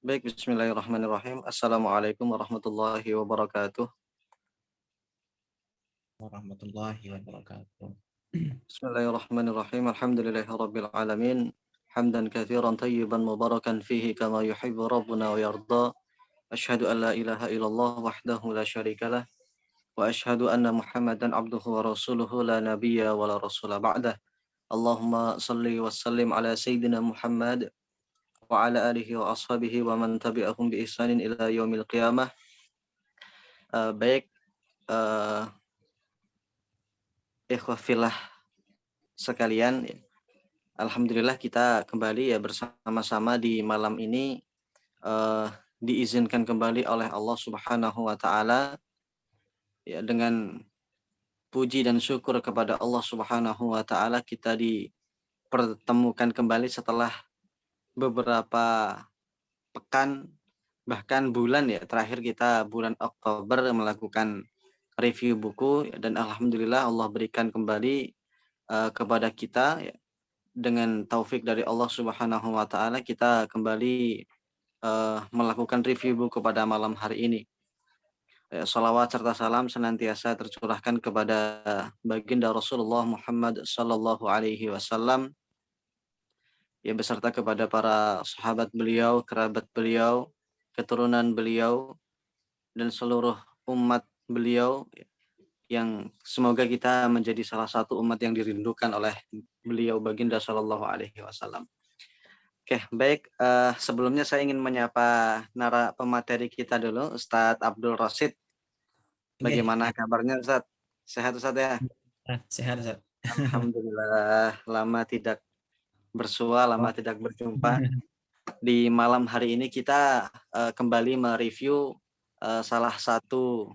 Baik, bismillahirrahmanirrahim. Assalamualaikum warahmatullahi wabarakatuh. Warahmatullahi wabarakatuh. Bismillahirrahmanirrahim. Alhamdulillahirabbil alamin. Hamdan katsiran tayyiban mubarakan fihi kama yuhibbu rabbuna wa yarda. Asyhadu an la ilaha illallah wahdahu la syarikalah wa asyhadu anna Muhammadan abduhu wa rasuluhu la nabiyya wa la rasula ba'dah. Allahumma salli wa sallim ala sayyidina Muhammad wa ala alihi wa ashabihi wa man tabi'ahum bi ihsanin ila yaumil qiyamah. Baik, ikhwah fillah sekalian, alhamdulillah kita kembali ya bersama-sama di malam ini, diizinkan kembali oleh Allah Subhanahu wa taala ya, dengan puji dan syukur kepada Allah Subhanahu wa taala kita dipertemukan kembali setelah beberapa pekan bahkan bulan ya. Terakhir kita bulan Oktober melakukan review buku dan alhamdulillah Allah berikan kembali kepada kita ya, dengan taufik dari Allah Subhanahu wa taala kita kembali melakukan review buku pada malam hari ini. Salawat serta salam senantiasa tercurahkan kepada baginda Rasulullah Muhammad sallallahu alaihi wasallam ya, beserta kepada para sahabat beliau, kerabat beliau, keturunan beliau dan seluruh umat beliau, yang semoga kita menjadi salah satu umat yang dirindukan oleh beliau baginda sallallahu alaihi wasallam. Oke, baik. Sebelumnya saya ingin menyapa pemateri kita dulu, Ustadz Abdul Rosid. Bagaimana kabarnya, Ustadz? Sehat, Ustadz ya? Sehat, Ustadz. Alhamdulillah, lama tidak bersua, lama tidak berjumpa. Di malam hari ini kita kembali mereview salah satu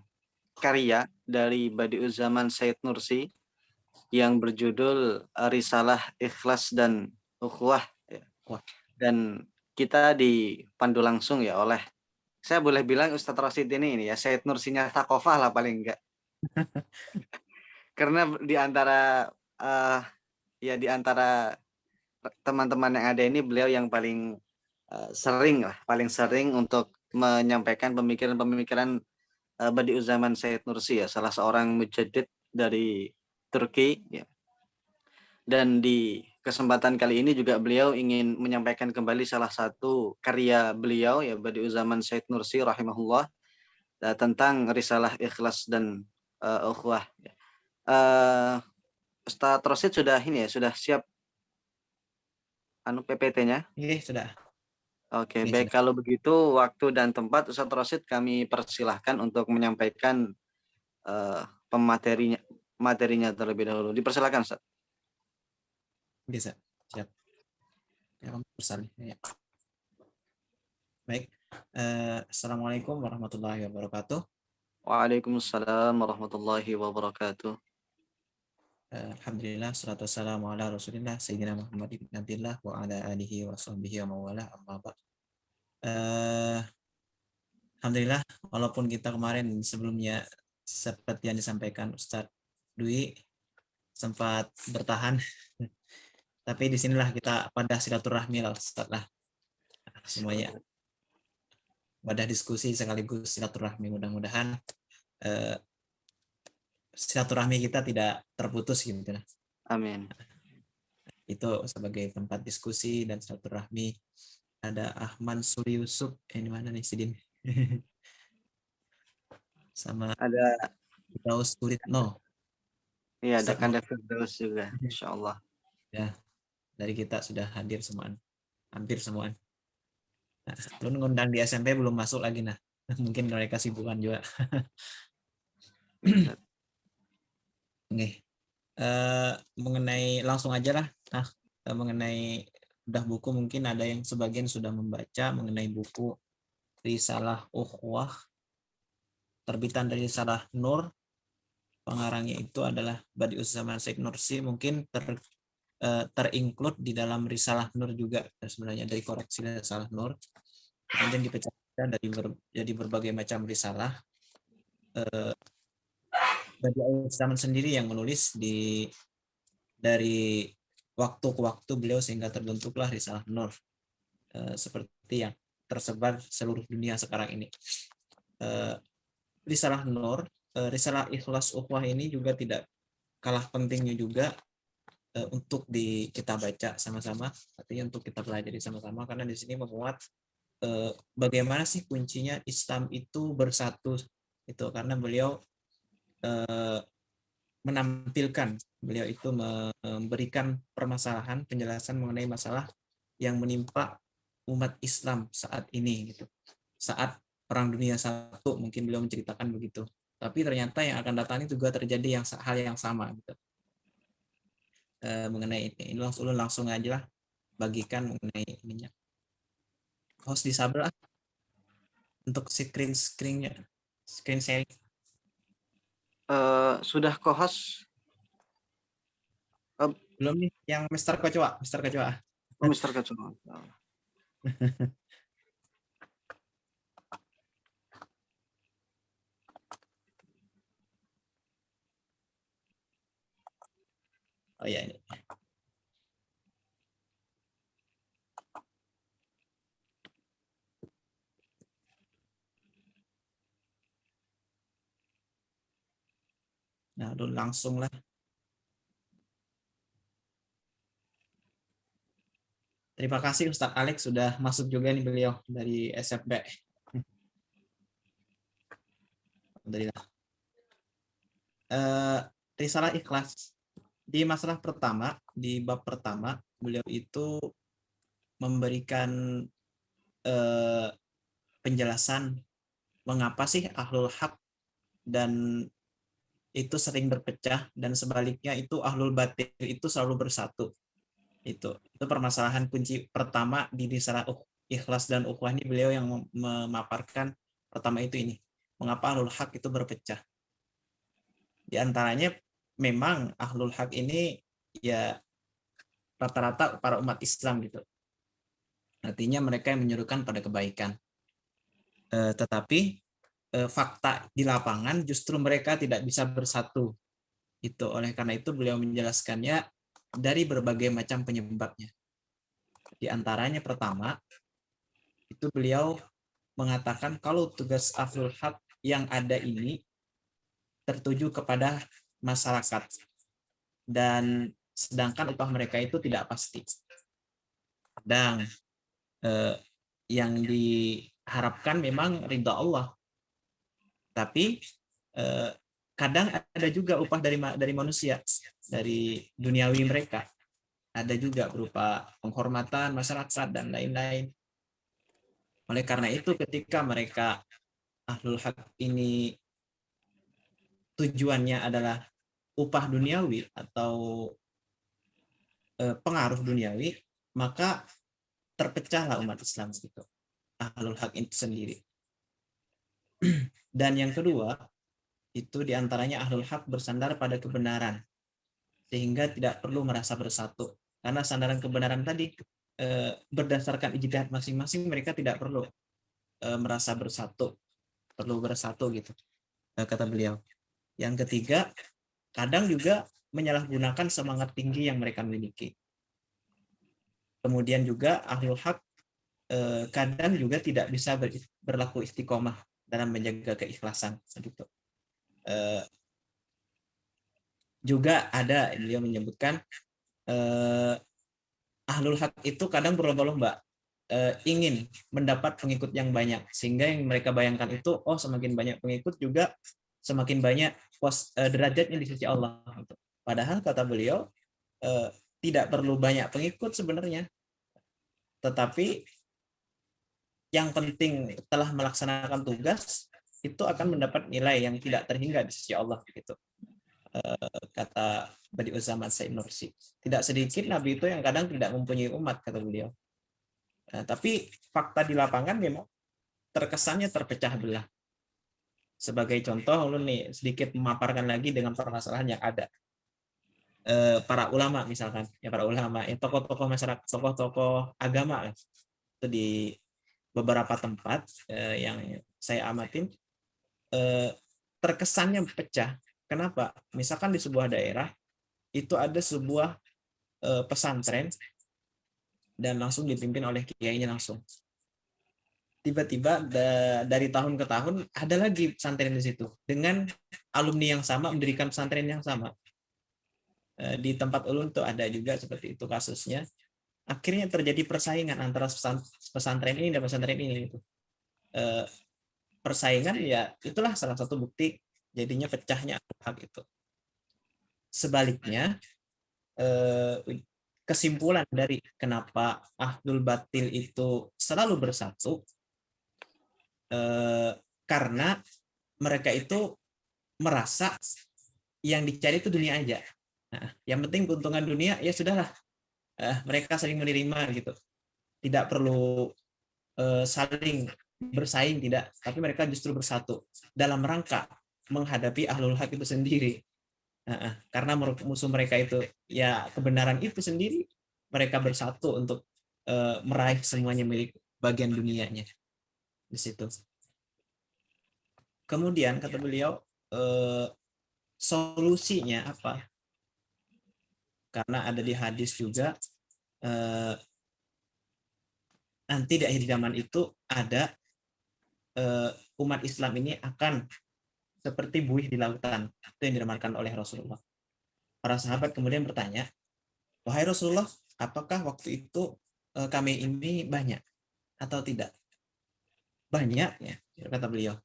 karya dari Badi'uzzaman Said Nursi yang berjudul Risalah Ikhlas dan Ukhuwah. Dan kita dipandu langsung ya oleh, saya boleh bilang Ustadz Rosid ini ya Said Nursinya Thaqofah lah paling enggak. Karena di antara di antara teman-teman yang ada ini beliau yang paling paling sering untuk menyampaikan pemikiran-pemikiran Badi'uzzaman Said Nursi ya, salah seorang mujaddid dari Turki ya. Dan di kesempatan kali ini juga beliau ingin menyampaikan kembali salah satu karya beliau ya, Badi'uzzaman Said Nursi rahimahullah, tentang risalah ikhlas dan ukhuwah. Ustadz Rosid sudah ini ya, sudah siap PPT-nya? Iya, sudah. Oke, Ini baik. sudah. Kalau begitu waktu dan tempat Ustadz Rosid kami persilahkan untuk menyampaikan materinya terlebih dahulu. Dipersilakan, Ustadz. Bisa. Siap. Ya, bersalin. Ya. Baik. Assalamualaikum warahmatullahi wabarakatuh. Waalaikumsalam warahmatullahi wabarakatuh. Alhamdulillah, salatu wassalamu ala rasulillah Sayyidina Muhammad ibn Abdillah wa ala alihi wa sahbihi wa mawala amma ba'd. Alhamdulillah, walaupun kita kemarin sebelumnya seperti yang disampaikan Ustadz Dwi sempat bertahan, tapi disinilah kita pada silaturahmi lah Ustadz lah semuanya, pada diskusi sekaligus silaturahmi. Mudah-mudahan silaturahmi kita tidak terputus gitu lah. Amin. Itu sebagai tempat diskusi dan silaturahmi. Ada Ahmad Suri Yusuf, ini mana nih Sidin? Sama Ada Daus Turitno. Iya, ada Kanda Firdaus juga, insya Allah. Ya, dari kita sudah hadir semua, hampir semua. Nah, lu ngundang di SMP belum masuk lagi, nah mungkin mereka sibukan juga. Oke. Mengenai langsung aja lah. Nah, mengenai udah buku mungkin ada yang sebagian sudah membaca mengenai buku Risalah Ukhuwah terbitan dari Risalah Nur. Pengarangnya itu adalah Badi'uzzaman Said Nursi, mungkin terinclude di dalam Risalah Nur juga sebenarnya, dari koreksi Risalah Nur kemudian dipecahkan jadi berbagai macam risalah. Badi'uzzaman sendiri yang menulis dari waktu ke waktu beliau sehingga terbentuklah Risalah Nur seperti yang tersebar seluruh dunia sekarang ini. Risalah Nur, risalah Ikhlas Ukhuwah ini juga tidak kalah pentingnya juga untuk kita baca sama-sama, artinya untuk kita pelajari sama-sama, karena di sini memuat bagaimana sih kuncinya Islam itu bersatu itu, karena beliau menampilkan, beliau itu memberikan permasalahan, penjelasan mengenai masalah yang menimpa umat Islam saat ini gitu. Saat Perang Dunia I mungkin beliau menceritakan begitu. Tapi ternyata yang akan datang itu juga terjadi hal yang sama gitu. Mengenai ini langsung aja lah bagikan mengenai ininya. Host disable lah untuk screen sharing. Sudah co-host? Belum nih, yang Mr. Kecoa. Oh, Mr. Kecoa. Oh ya ini. Nah, langsung lah. Terima kasih Ustadz Alex sudah masuk juga nih beliau dari SFB. Alhamdulillah. Risalah Ikhlas. Di masalah pertama, di bab pertama, beliau itu memberikan penjelasan mengapa sih ahlul haq dan itu sering berpecah, dan sebaliknya itu ahlul batil itu selalu bersatu. Itu permasalahan kunci pertama di risalah Ikhlas dan Ukhuwah ini, beliau yang memaparkan pertama itu ini, mengapa ahlul haq itu berpecah. Di antaranya memang ahlul haq ini ya rata-rata para umat Islam gitu. Artinya mereka yang menyerukan pada kebaikan. Tetapi fakta di lapangan justru mereka tidak bisa bersatu. Itu oleh karena itu beliau menjelaskannya dari berbagai macam penyebabnya. Di antaranya pertama itu beliau mengatakan kalau tugas ahlul haq yang ada ini tertuju kepada masyarakat, dan sedangkan upah mereka itu tidak pasti. Dan yang diharapkan memang ridha Allah, tapi kadang ada juga upah dari manusia, dari duniawi mereka, ada juga berupa penghormatan masyarakat dan lain-lain. Oleh karena itu ketika mereka ahlul haq ini tujuannya adalah upah duniawi atau pengaruh duniawi, maka terpecahlah umat Islam itu, ahlul haq itu sendiri. Dan yang kedua itu diantaranya ahlul haq bersandar pada kebenaran sehingga tidak perlu merasa bersatu, karena sandaran kebenaran tadi berdasarkan ijtihad masing-masing, mereka tidak perlu merasa perlu bersatu gitu, kata beliau. Yang ketiga, kadang juga menyalahgunakan semangat tinggi yang mereka miliki. Kemudian juga ahlul haq kadang juga tidak bisa berlaku istiqomah dalam menjaga keikhlasan gitu. Juga ada beliau menyebutkan ahlul haq itu kadang berlomba-lomba ingin mendapat pengikut yang banyak, sehingga yang mereka bayangkan itu semakin banyak pengikut juga semakin banyak derajatnya di sisi Allah. Padahal kata beliau tidak perlu banyak pengikut sebenarnya, tetapi yang penting telah melaksanakan tugas itu akan mendapat nilai yang tidak terhingga di sisi Allah gitu. Kata Badi'uzzaman Said Nursi. Tidak sedikit nabi itu yang kadang tidak mempunyai umat, kata beliau. Tapi fakta di lapangan memang terkesannya terpecah belah. Sebagai contoh, nih sedikit memaparkan lagi dengan permasalahan yang ada. Para ulama misalkan, para ulama, tokoh-tokoh masyarakat, tokoh-tokoh agama itu di beberapa tempat yang saya amatin terkesannya pecah. Kenapa? Misalkan di sebuah daerah itu ada sebuah pesantren dan langsung dipimpin oleh kiainya langsung. tiba-tiba dari tahun ke tahun ada lagi pesantren di situ dengan alumni yang sama mendirikan pesantren yang sama. Di tempat ulun tuh ada juga seperti itu kasusnya. Akhirnya terjadi persaingan antara pesantren ini dan pesantren ini gitu. Persaingan ya itulah salah satu bukti jadinya pecahnya hak itu. Sebaliknya kesimpulan dari kenapa Ahlul Batil itu selalu bersatu karena mereka itu merasa yang dicari itu dunia aja. Nah, yang penting keuntungan dunia ya sudahlah, mereka saling menerima gitu. Tidak perlu saling bersaing, tidak, tapi mereka justru bersatu dalam rangka menghadapi ahlul haq itu sendiri. Karena musuh mereka itu ya kebenaran itu sendiri, mereka bersatu untuk meraih semuanya milik bagian dunianya di situ. Kemudian kata beliau, solusinya apa? Karena ada di hadis juga, nanti di akhir zaman itu ada umat Islam ini akan seperti buih di lautan. Itu yang diramalkan oleh Rasulullah. Para sahabat kemudian bertanya, wahai Rasulullah, apakah waktu itu kami ini banyak atau tidak? Banyak ya, kata beliau.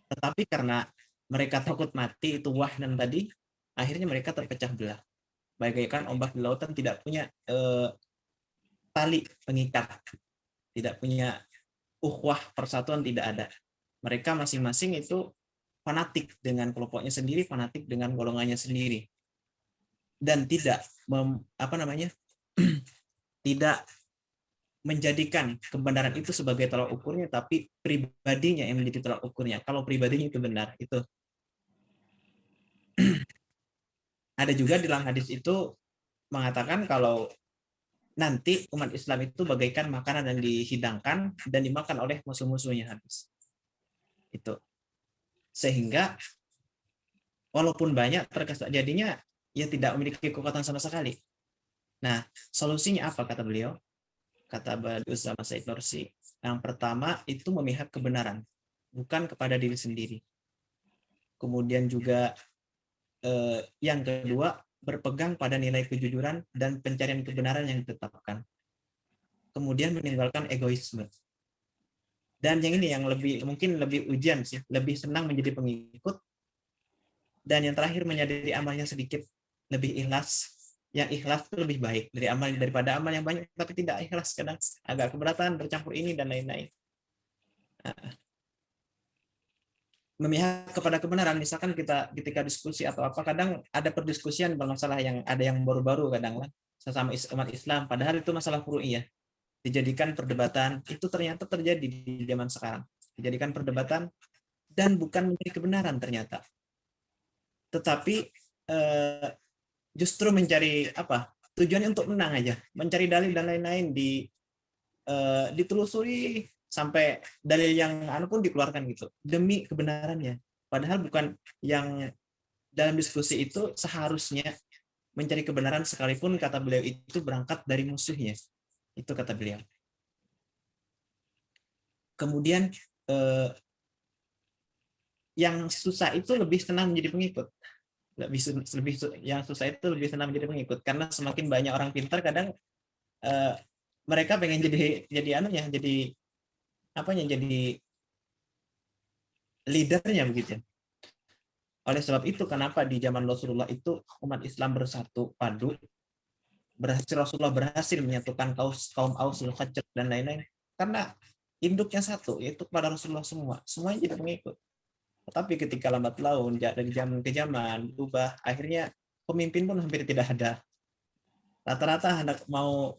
Tetapi karena mereka takut mati, itu wahnan tadi, akhirnya mereka terpecah belah. Bagaikan ombak di lautan tidak punya tali pengikat, tidak punya ukhuwah persatuan, tidak ada. Mereka masing-masing itu fanatik dengan kelompoknya sendiri, fanatik dengan golongannya sendiri, dan tidak tidak menjadikan kebenaran itu sebagai tolak ukurnya, tapi pribadinya yang menjadi tolak ukurnya. Kalau pribadinya itu benar, itu ada juga di dalam hadis itu mengatakan kalau nanti umat Islam itu bagaikan makanan yang dihidangkan dan dimakan oleh musuh-musuhnya habis. Itu. Sehingga walaupun banyak terkesan jadinya ya tidak memiliki kekuatan sama sekali. Nah, solusinya apa kata beliau? Kata Badus sama Said Nursi. Yang pertama itu memihak kebenaran, bukan kepada diri sendiri. Kemudian juga yang kedua berpegang pada nilai kejujuran dan pencarian kebenaran yang ditetapkan. Kemudian meninggalkan egoisme. Dan yang ini yang mungkin lebih ujian sih, lebih senang menjadi pengikut. Dan yang terakhir menyadari amalnya sedikit, lebih ikhlas. Yang ikhlas itu lebih baik daripada amal yang banyak tapi tidak ikhlas, kadang agak keberatan bercampur ini dan lain-lain. Memihak kepada kebenaran, misalkan kita ketika diskusi atau apa, kadang ada perdiskusian bermasalah yang ada yang baru-baru kadang lah sesama umat Islam, padahal itu masalah furu'iyah dijadikan perdebatan. Itu ternyata terjadi di zaman sekarang, dijadikan perdebatan dan bukan mencari kebenaran ternyata, tetapi justru mencari tujuannya untuk menang aja, mencari dalil dan lain-lain, ditelusuri sampai dalil yang pun dikeluarkan gitu demi kebenarannya, padahal bukan yang dalam diskusi itu seharusnya mencari kebenaran, sekalipun kata beliau itu berangkat dari musuhnya, itu kata beliau. Kemudian yang susah itu lebih senang menjadi pengikut, yang susah itu lebih senang menjadi pengikut, karena semakin banyak orang pintar kadang mereka pengen jadi leadernya begitu. Oleh sebab itu kenapa di zaman Rasulullah itu umat Islam bersatu padu, Rasulullah berhasil menyatukan kaum Ausul Khazraj dan lain-lain, karena induknya satu, yaitu kepada Rasulullah, semuanya jadi pengikut. Tetapi ketika lambat laun dari zaman ke zaman berubah, akhirnya pemimpin pun hampir tidak ada. Rata-rata hendak mau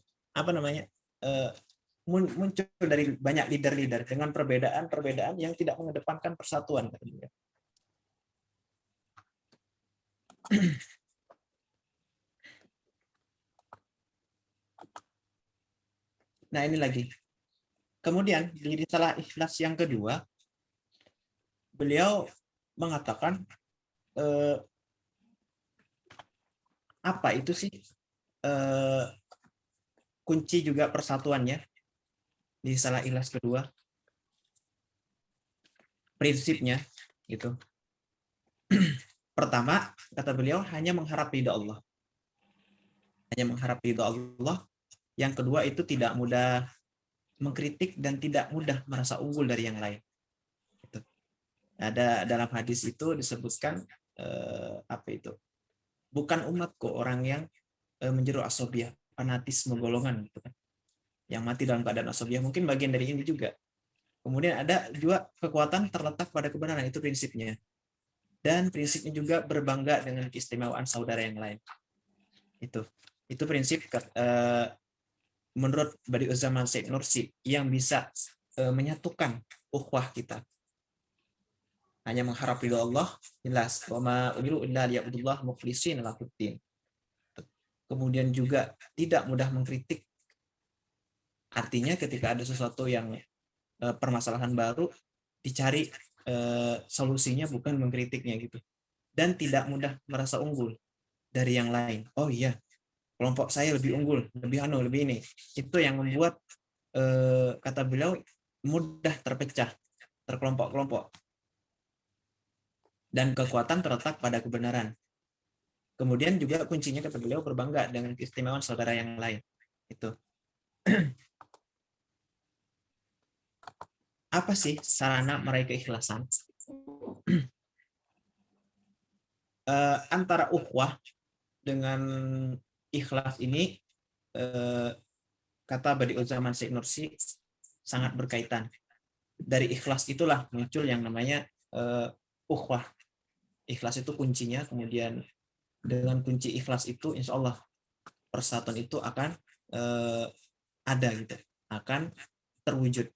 muncul dari banyak leader-leader dengan perbedaan-perbedaan yang tidak mengedepankan persatuan. Nah ini lagi. Kemudian di risalah Ikhlas yang kedua, beliau mengatakan apa itu sih kunci juga persatuannya di risalah Ikhlas kedua. prinsipnya gitu. Pertama, kata beliau, hanya mengharap ridha Allah. Hanya mengharap ridha Allah. Yang kedua itu tidak mudah mengkritik dan tidak mudah merasa unggul dari yang lain. Gitu. Ada dalam hadis itu disebutkan apa itu? Bukan umatku orang yang menjeru asobiah, fanatisme golongan gitu kan. Yang mati dalam keadaan asobiah mungkin bagian dari ini juga. Kemudian ada juga kekuatan terletak pada kebenaran, itu prinsipnya. Dan prinsipnya juga berbangga dengan keistimewaan saudara yang lain. Itu prinsip menurut Badi'uzzaman Syekh Nursi yang bisa menyatukan ukhuwah kita. Hanya mengharap ridha Allah, jelas. Wa ma umiru illa liya'budullah mukhlishina lahuddin. Kemudian juga tidak mudah mengkritik. Artinya ketika ada sesuatu yang permasalahan baru, dicari solusinya bukan mengkritiknya gitu. Dan tidak mudah merasa unggul dari yang lain. Oh iya, kelompok saya lebih unggul, lebih ini. Itu yang membuat kata beliau mudah terpecah, terkelompok-kelompok. Dan kekuatan terletak pada kebenaran. Kemudian juga kuncinya kata beliau berbangga dengan keistimewaan saudara yang lain. Itu. Apa sih sarana meraih keikhlasan? Antara ukhuwah dengan ikhlas ini kata Badi'uzzaman Syekh Nursi sangat berkaitan. Dari ikhlas itulah muncul yang namanya ukhuwah. Ikhlas itu kuncinya, kemudian dengan kunci ikhlas itu insya Allah persatuan itu akan ada gitu, akan terwujud.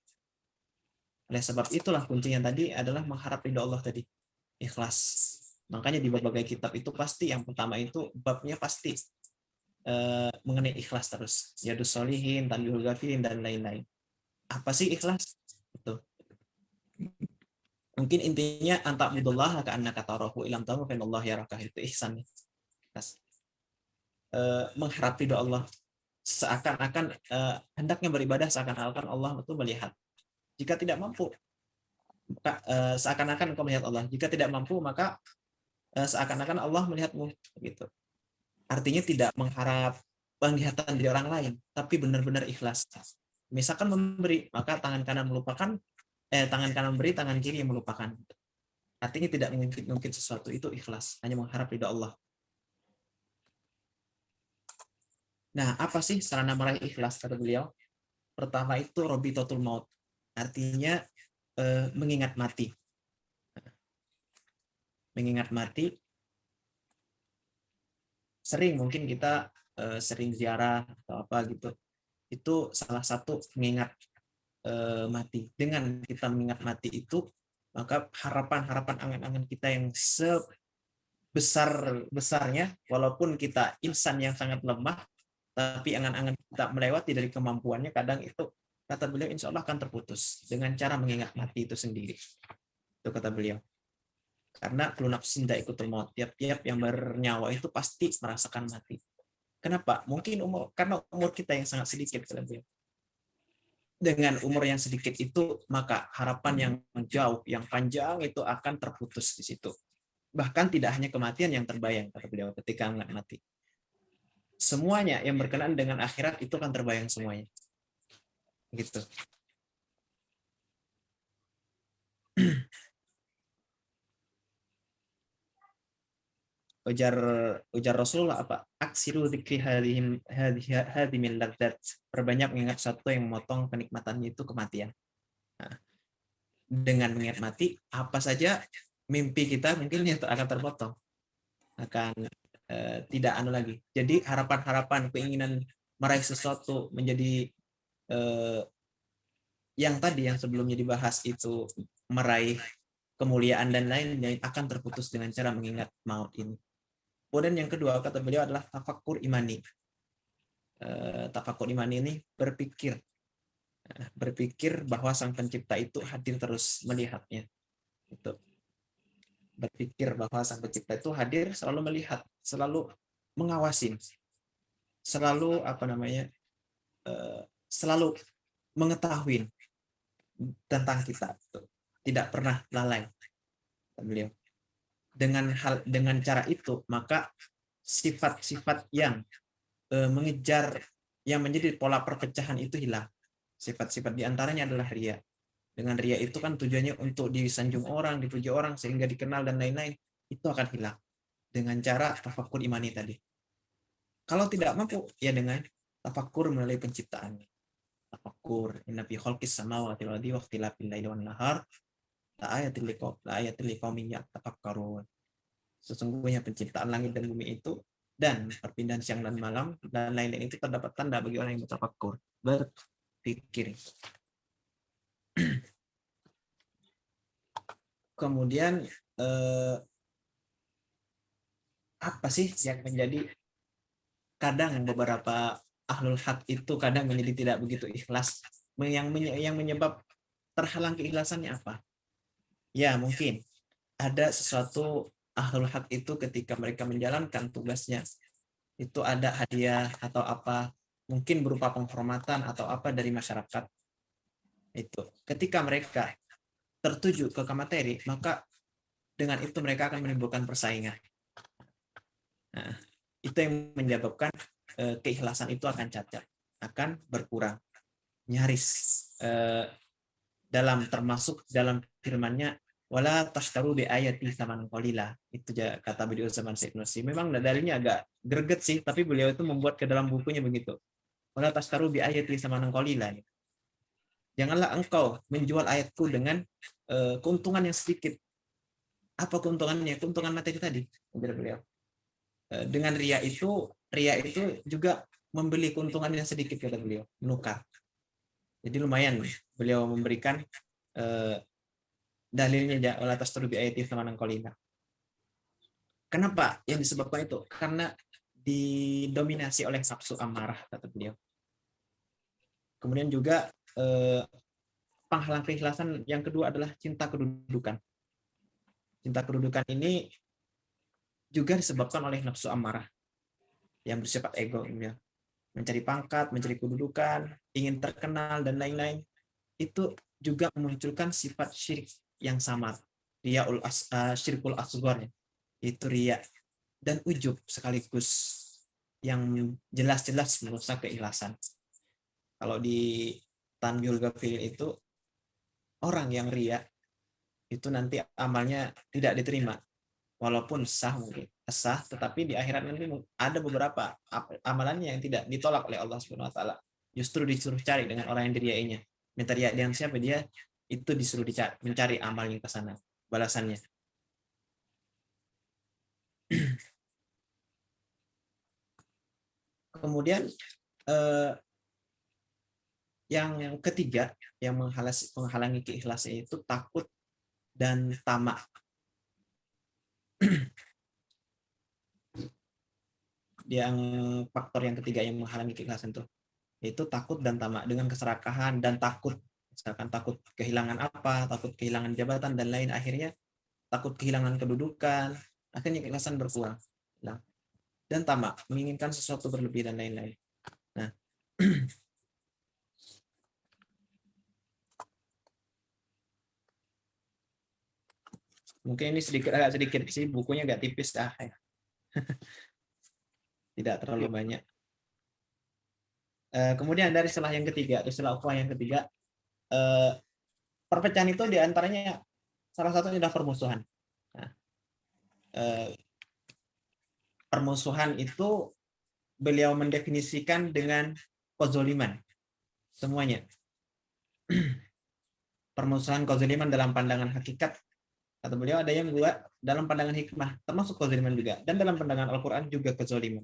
Oleh sebab itulah kuncinya tadi adalah mengharap ridha Allah tadi, ikhlas. Makanya di berbagai kitab itu pasti yang pertama itu babnya pasti mengenai ikhlas terus. Yadus Solihin, Tanbihul Ghafilin dan lain-lain. Apa sih ikhlas? Itu. Mungkin intinya anta'budullah ka'annaka tarahu ilam tahu fa innallaha yaraka, itu ihsan. Mengharap ridha Allah seakan-akan hendaknya beribadah seakan-akan Allah itu melihat. Jika tidak mampu, maka seakan-akan engkau melihat Allah. Jika tidak mampu, maka seakan-akan Allah melihatmu gitu. Artinya tidak mengharap penglihatan dari orang lain, tapi benar-benar ikhlas. Misalkan memberi, maka tangan kanan melupakan, tangan kanan beri, tangan kiri yang melupakan. Artinya tidak mungkin sesuatu itu ikhlas, hanya mengharap ridha Allah. Nah, apa sih sarana meraih ikhlas kata beliau? Pertama itu robitotul maut, artinya mengingat mati. Mengingat mati, sering mungkin kita sering ziarah atau apa gitu. Itu salah satu mengingat mati. Dengan kita mengingat mati itu, maka harapan-harapan angan-angan kita yang sebesar-besarnya, walaupun kita insan yang sangat lemah, tapi angan-angan kita melewati dari kemampuannya, kadang itu kata beliau insya Allah akan terputus dengan cara mengingat mati itu sendiri. Itu kata beliau. Karena kullu nafsin dha'iqatul maut, tiap-tiap yang bernyawa itu pasti merasakan mati. Kenapa? Mungkin karena umur kita yang sangat sedikit kata beliau. Dengan umur yang sedikit itu, maka harapan yang jauh, yang panjang itu akan terputus di situ. Bahkan tidak hanya kematian yang terbayang kata beliau ketika mati. Semuanya yang berkenaan dengan akhirat itu akan terbayang semuanya. Gitu. ujar Rasulullah apa? Aksiru dzikri hadhimil ladzat. Perbanyak mengingat satu yang memotong kenikmatannya itu kematian. Nah, dengan mengingat mati, apa saja mimpi kita mungkin itu akan terpotong. Akan tidak anu lagi. Jadi harapan-harapan, keinginan meraih sesuatu menjadi yang tadi yang sebelumnya dibahas itu meraih kemuliaan dan lain-lain akan terputus dengan cara mengingat maut ini. Kemudian yang kedua kata beliau adalah tafakkur imani. Tafakkur imani ini berpikir bahwa sang pencipta itu hadir terus melihatnya. Itu. Berpikir bahwa sang pencipta itu hadir, selalu melihat, selalu mengawasi, selalu selalu mengetahui tentang kita. tidak pernah lalai, kata beliau. Dengan cara itu maka sifat-sifat yang mengejar yang menjadi pola perpecahan itu hilang. Sifat-sifat diantaranya adalah ria. Dengan ria itu kan tujuannya untuk disanjung orang, dipuji orang sehingga dikenal dan lain-lain, itu akan hilang dengan cara tafakkur imani tadi. Kalau tidak mampu, ya dengan tafakkur melalui penciptaan. Tafakkur inna fi khalqis samawati wal ardi wa ikhtilafil laili wan nahar la ayatil liqaumin yatafakkarun. Sesungguhnya penciptaan langit dan bumi itu dan perpindahan siang dan malam dan lain-lain itu terdapat tanda bagi orang yang bertafakkur, berpikir. Kemudian apa sih yang menjadi kadang beberapa ahlul haq itu kadang menjadi tidak begitu ikhlas, yang menyebab terhalang keikhlasannya apa? Ya mungkin ada sesuatu ahlul haq itu ketika mereka menjalankan tugasnya itu ada hadiah atau apa, mungkin berupa penghormatan atau apa dari masyarakat. Itu ketika mereka tertuju ke materi, maka dengan itu mereka akan menimbulkan persaingan. Nah, itu yang menyebabkan keikhlasan itu akan cacat, akan berkurang, nyaris. Termasuk dalam firman-Nya wala tashtaru bi ayati tsamanan qalila. Itu kata beliau zaman Syekh Nursi. Memang dalilnya agak greget sih, tapi beliau itu membuat ke dalam bukunya begitu. Wala tashtaru bi ayati tsamanan qalila. Janganlah engkau menjual ayatku dengan keuntungan yang sedikit. Apa keuntungannya? Keuntungan materi tadi, kata beliau. Dengan ria itu juga membeli keuntungan yang sedikit, kata beliau, menukar. Jadi lumayan beliau memberikan dalilnya wala tashtaru bi ayati tsamanan qalila. Kenapa yang disebabkan itu? Karena didominasi oleh nafsu amarah, kata beliau. Kemudian juga penghalang keikhlasan yang kedua adalah cinta kedudukan. Cinta kedudukan ini juga disebabkan oleh nafsu amarah yang bersifat ego, ya. Mencari pangkat, mencari kedudukan, ingin terkenal dan lain-lain. Itu juga memunculkan sifat syirik yang samar, syirkul asghar, itu riya dan ujub sekaligus yang jelas-jelas merusak keikhlasan. Kalau di Tanbihul Ghafil itu orang yang riya itu nanti amalnya tidak diterima, walaupun sah, tetapi di akhirat nanti ada beberapa amalannya yang tidak ditolak oleh Allah Subhanahu wa taala. Justru disuruh cari dengan orang yang diriainya. Minta riya dengan siapa dia? Itu disuruh mencari amal yang ke sana, balasannya. Kemudian yang ketiga yang menghalangi keikhlasan itu takut dan tamak. Yang faktor yang ketiga yang menghalangi keikhlasan itu takut dan tamak. Dengan keserakahan dan takut, misalkan takut kehilangan apa, takut kehilangan jabatan dan lain, akhirnya takut kehilangan kedudukan, akhirnya keikhlasan berkurang. Dan tamak, menginginkan sesuatu berlebih dan lain-lain. Nah, mungkin ini agak sedikit sih, bukunya agak tipis ya. Tidak terlalu banyak. Kemudian dari istilah yang ketiga, istilah ukhuwah yang ketiga, perpecahan itu diantaranya salah satunya adalah permusuhan. Nah, permusuhan itu beliau mendefinisikan dengan kezaliman semuanya. Permusuhan kezaliman dalam pandangan hakikat, kata beliau, ada yang buat dalam pandangan hikmah termasuk kezaliman juga, dan dalam pandangan Al-Quran juga kezaliman.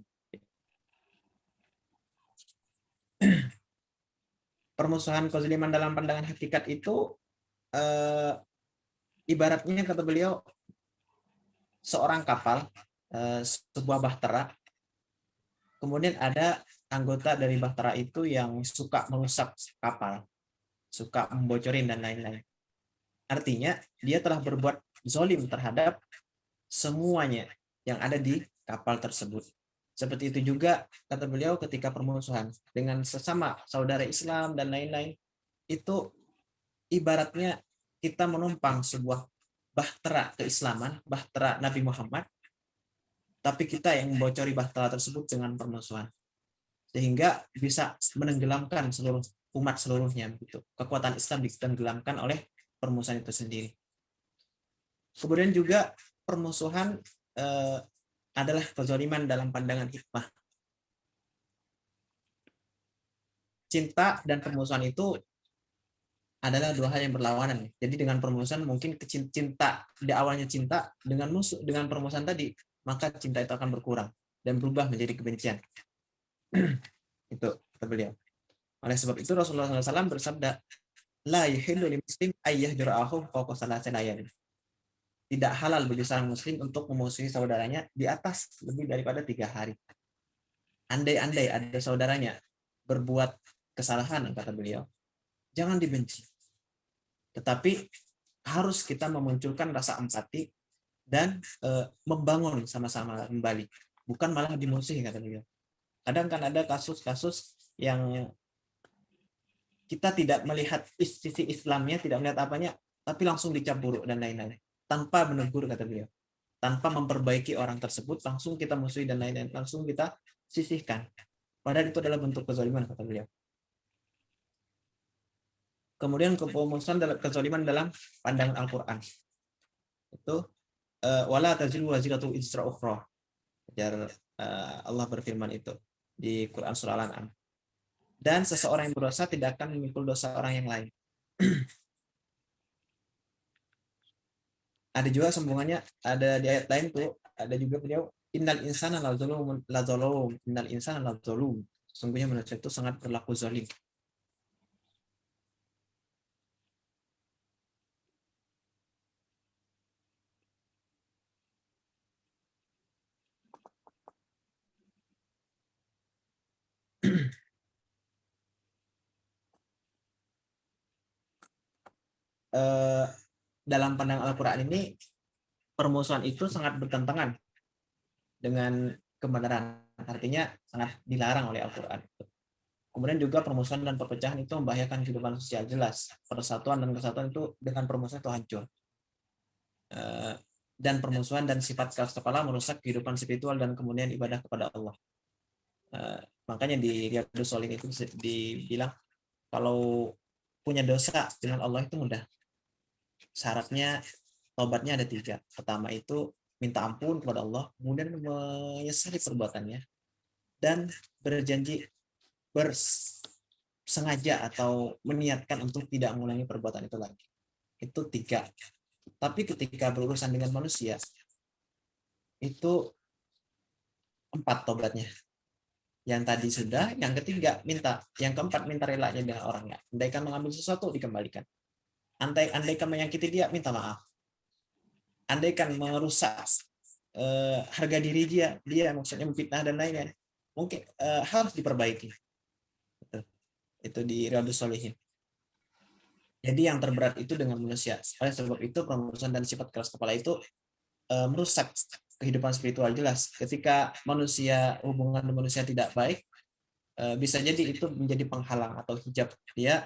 Permusuhan kezaliman dalam pandangan hakikat itu ibaratnya, kata beliau, seorang kapal, sebuah bahtera, kemudian ada anggota dari bahtera itu yang suka merusak kapal, suka membocorin dan lain-lain. Artinya dia telah berbuat zalim terhadap semuanya yang ada di kapal tersebut. Seperti itu juga, kata beliau, ketika permusuhan dengan sesama saudara Islam dan lain-lain, itu ibaratnya kita menumpang sebuah bahtera keislaman, bahtera Nabi Muhammad, tapi kita yang membocori bahtera tersebut dengan permusuhan, sehingga bisa menenggelamkan seluruh umat seluruhnya. Begitu. Kekuatan Islam ditenggelamkan oleh permusuhan itu sendiri. Kemudian juga permusuhan adalah kezaliman dalam pandangan hikmah. Cinta dan permusuhan itu adalah dua hal yang berlawanan. Jadi dengan permusuhan mungkin cinta di awalnya cinta, dengan permusuhan tadi, maka cinta itu akan berkurang dan berubah menjadi kebencian. Itu kata beliau. Oleh sebab itu Rasulullah SAW bersabda, la yuhillu lil muslim ayyahjura akhahu fawqa salasin ayyamin. Tidak halal bagi seorang muslim untuk memusuhi saudaranya di atas lebih daripada 3 hari. Andai-andai ada saudaranya berbuat kesalahan, kata beliau, jangan dibenci. Tetapi harus kita memunculkan rasa empati dan membangun sama-sama kembali. Bukan malah dimusuhi, kata beliau. Kadang kan ada kasus-kasus yang kita tidak melihat sisi Islamnya, tidak melihat apanya, tapi langsung dicap buruk dan lain-lain. Tanpa menegur, kata beliau. Tanpa memperbaiki orang tersebut, langsung kita musuhi dan lain-lain. Langsung kita sisihkan. Padahal itu adalah bentuk kezaliman, kata beliau. Kemudian kemusuhan dalam kezaliman dalam pandangan Al-Quran. Itu wala taziru waziratu wizra ukhra. Allah berfirman itu di Quran surah Al-An'am. Dan seseorang yang berdosa tidak akan memikul dosa orang yang lain. Ada juga sambungannya, ada di ayat lain tuh, ada juga beliau, innal insana lazalum, innal insana lazalum. Sesungguhnya manusia itu sangat berlaku zalim. Dalam pandangan Al-Quran ini, permusuhan itu sangat bertentangan dengan kebenaran. Artinya sangat dilarang oleh Al-Quran. Kemudian juga permusuhan dan perpecahan itu membahayakan kehidupan sosial, jelas. Persatuan dan kesatuan itu dengan permusuhan itu hancur. Dan permusuhan dan sifat keras kepala merusak kehidupan spiritual dan kemudian ibadah kepada Allah. Makanya di Riyadhus Shalihin itu dibilang kalau punya dosa dengan Allah itu mudah. Syaratnya tobatnya ada 3. Pertama itu minta ampun kepada Allah, kemudian menyesali perbuatannya, dan berjanji bersengaja atau meniatkan untuk tidak mengulangi perbuatan itu lagi. Itu 3. Tapi ketika berurusan dengan manusia, itu 4 tobatnya. Yang tadi sudah, yang ketiga minta, yang keempat minta relanya dengan orangnya. Andaikan mengambil sesuatu, dikembalikan. Andaikan menyakiti dia, minta maaf. Andaikan merusak harga diri dia maksudnya memfitnah dan lain-lain, mungkin harus diperbaiki. Itu di Riyadhus Shalihin. Jadi yang terberat itu dengan manusia. Oleh sebab itu permusuhan dan sifat keras kepala itu merusak kehidupan spiritual, jelas. Ketika hubungan manusia tidak baik, bisa jadi itu menjadi penghalang atau hijab dia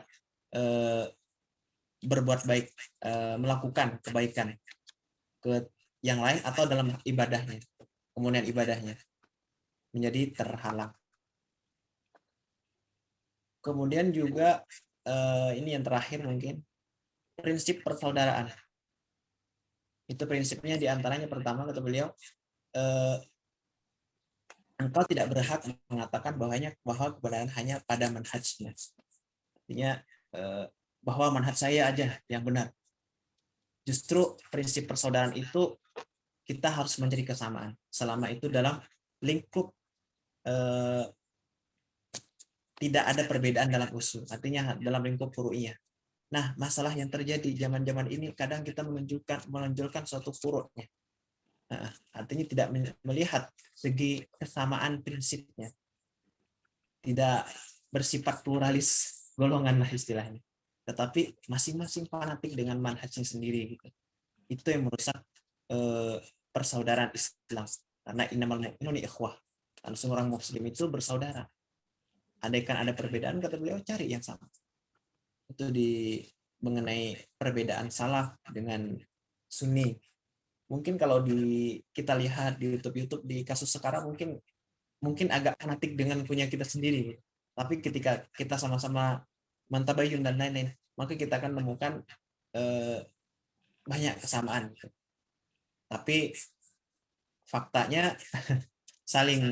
berbuat baik, melakukan kebaikan ke yang lain atau dalam ibadahnya. Kemudian ibadahnya menjadi terhalang. Kemudian juga ini yang terakhir mungkin, prinsip persaudaraan. Itu prinsipnya diantaranya pertama, kata beliau, engkau tidak berhak mengatakan bahwa kebenaran hanya pada manhajnya. Artinya bahwa manhaj saya aja yang benar. Justru prinsip persaudaraan itu kita harus mencari kesamaan. Selama itu dalam lingkup tidak ada perbedaan dalam usul. Artinya dalam lingkup furu'iyah. Nah, masalah yang terjadi zaman-zaman ini kadang kita menonjolkan suatu furu'nya. Nah, artinya tidak melihat segi kesamaan prinsipnya. Tidak bersifat pluralis golongan lah istilahnya. Tetapi masing-masing fanatik dengan manhajnya sendiri gitu. Itu yang merusak persaudaraan Islam. Karena innamal mu'minuna ikhwah. Karena seorang muslim itu bersaudara. Andaikan ada perbedaan, kata beliau, cari yang sama. Itu mengenai perbedaan salaf dengan Sunni. Mungkin kalau kita lihat di YouTube di kasus sekarang mungkin agak fanatik dengan punya kita sendiri. Tapi ketika kita sama-sama mantabayun dan lain-lain, maka kita akan menemukan banyak kesamaan. Tapi faktanya saling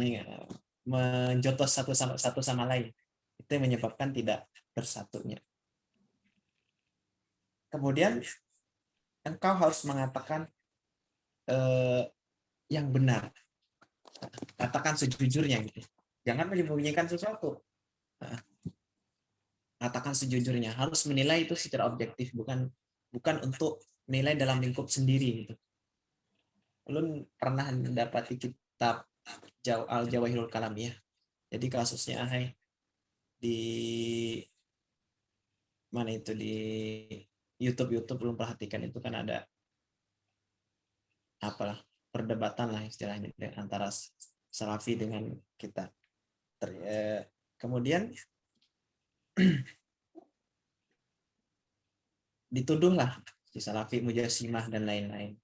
menjotos satu sama lain. Itu yang menyebabkan tidak bersatunya. Kemudian engkau harus mengatakan yang benar. Katakan sejujurnya gitu. Jangan menyembunyikan sesuatu. Katakan sejujurnya. Harus menilai itu secara objektif, bukan untuk menilai dalam lingkup sendiri gitu. Lu pernah mendapati kitab Al-Jawahirul Kalam ya. Jadi kasusnya di mana itu di YouTube belum perhatikan, itu kan ada apalah perdebatan lah istilahnya antara Salafi dengan kita. Kemudian dituduhlah si Salafi Mujassimah dan lain-lain.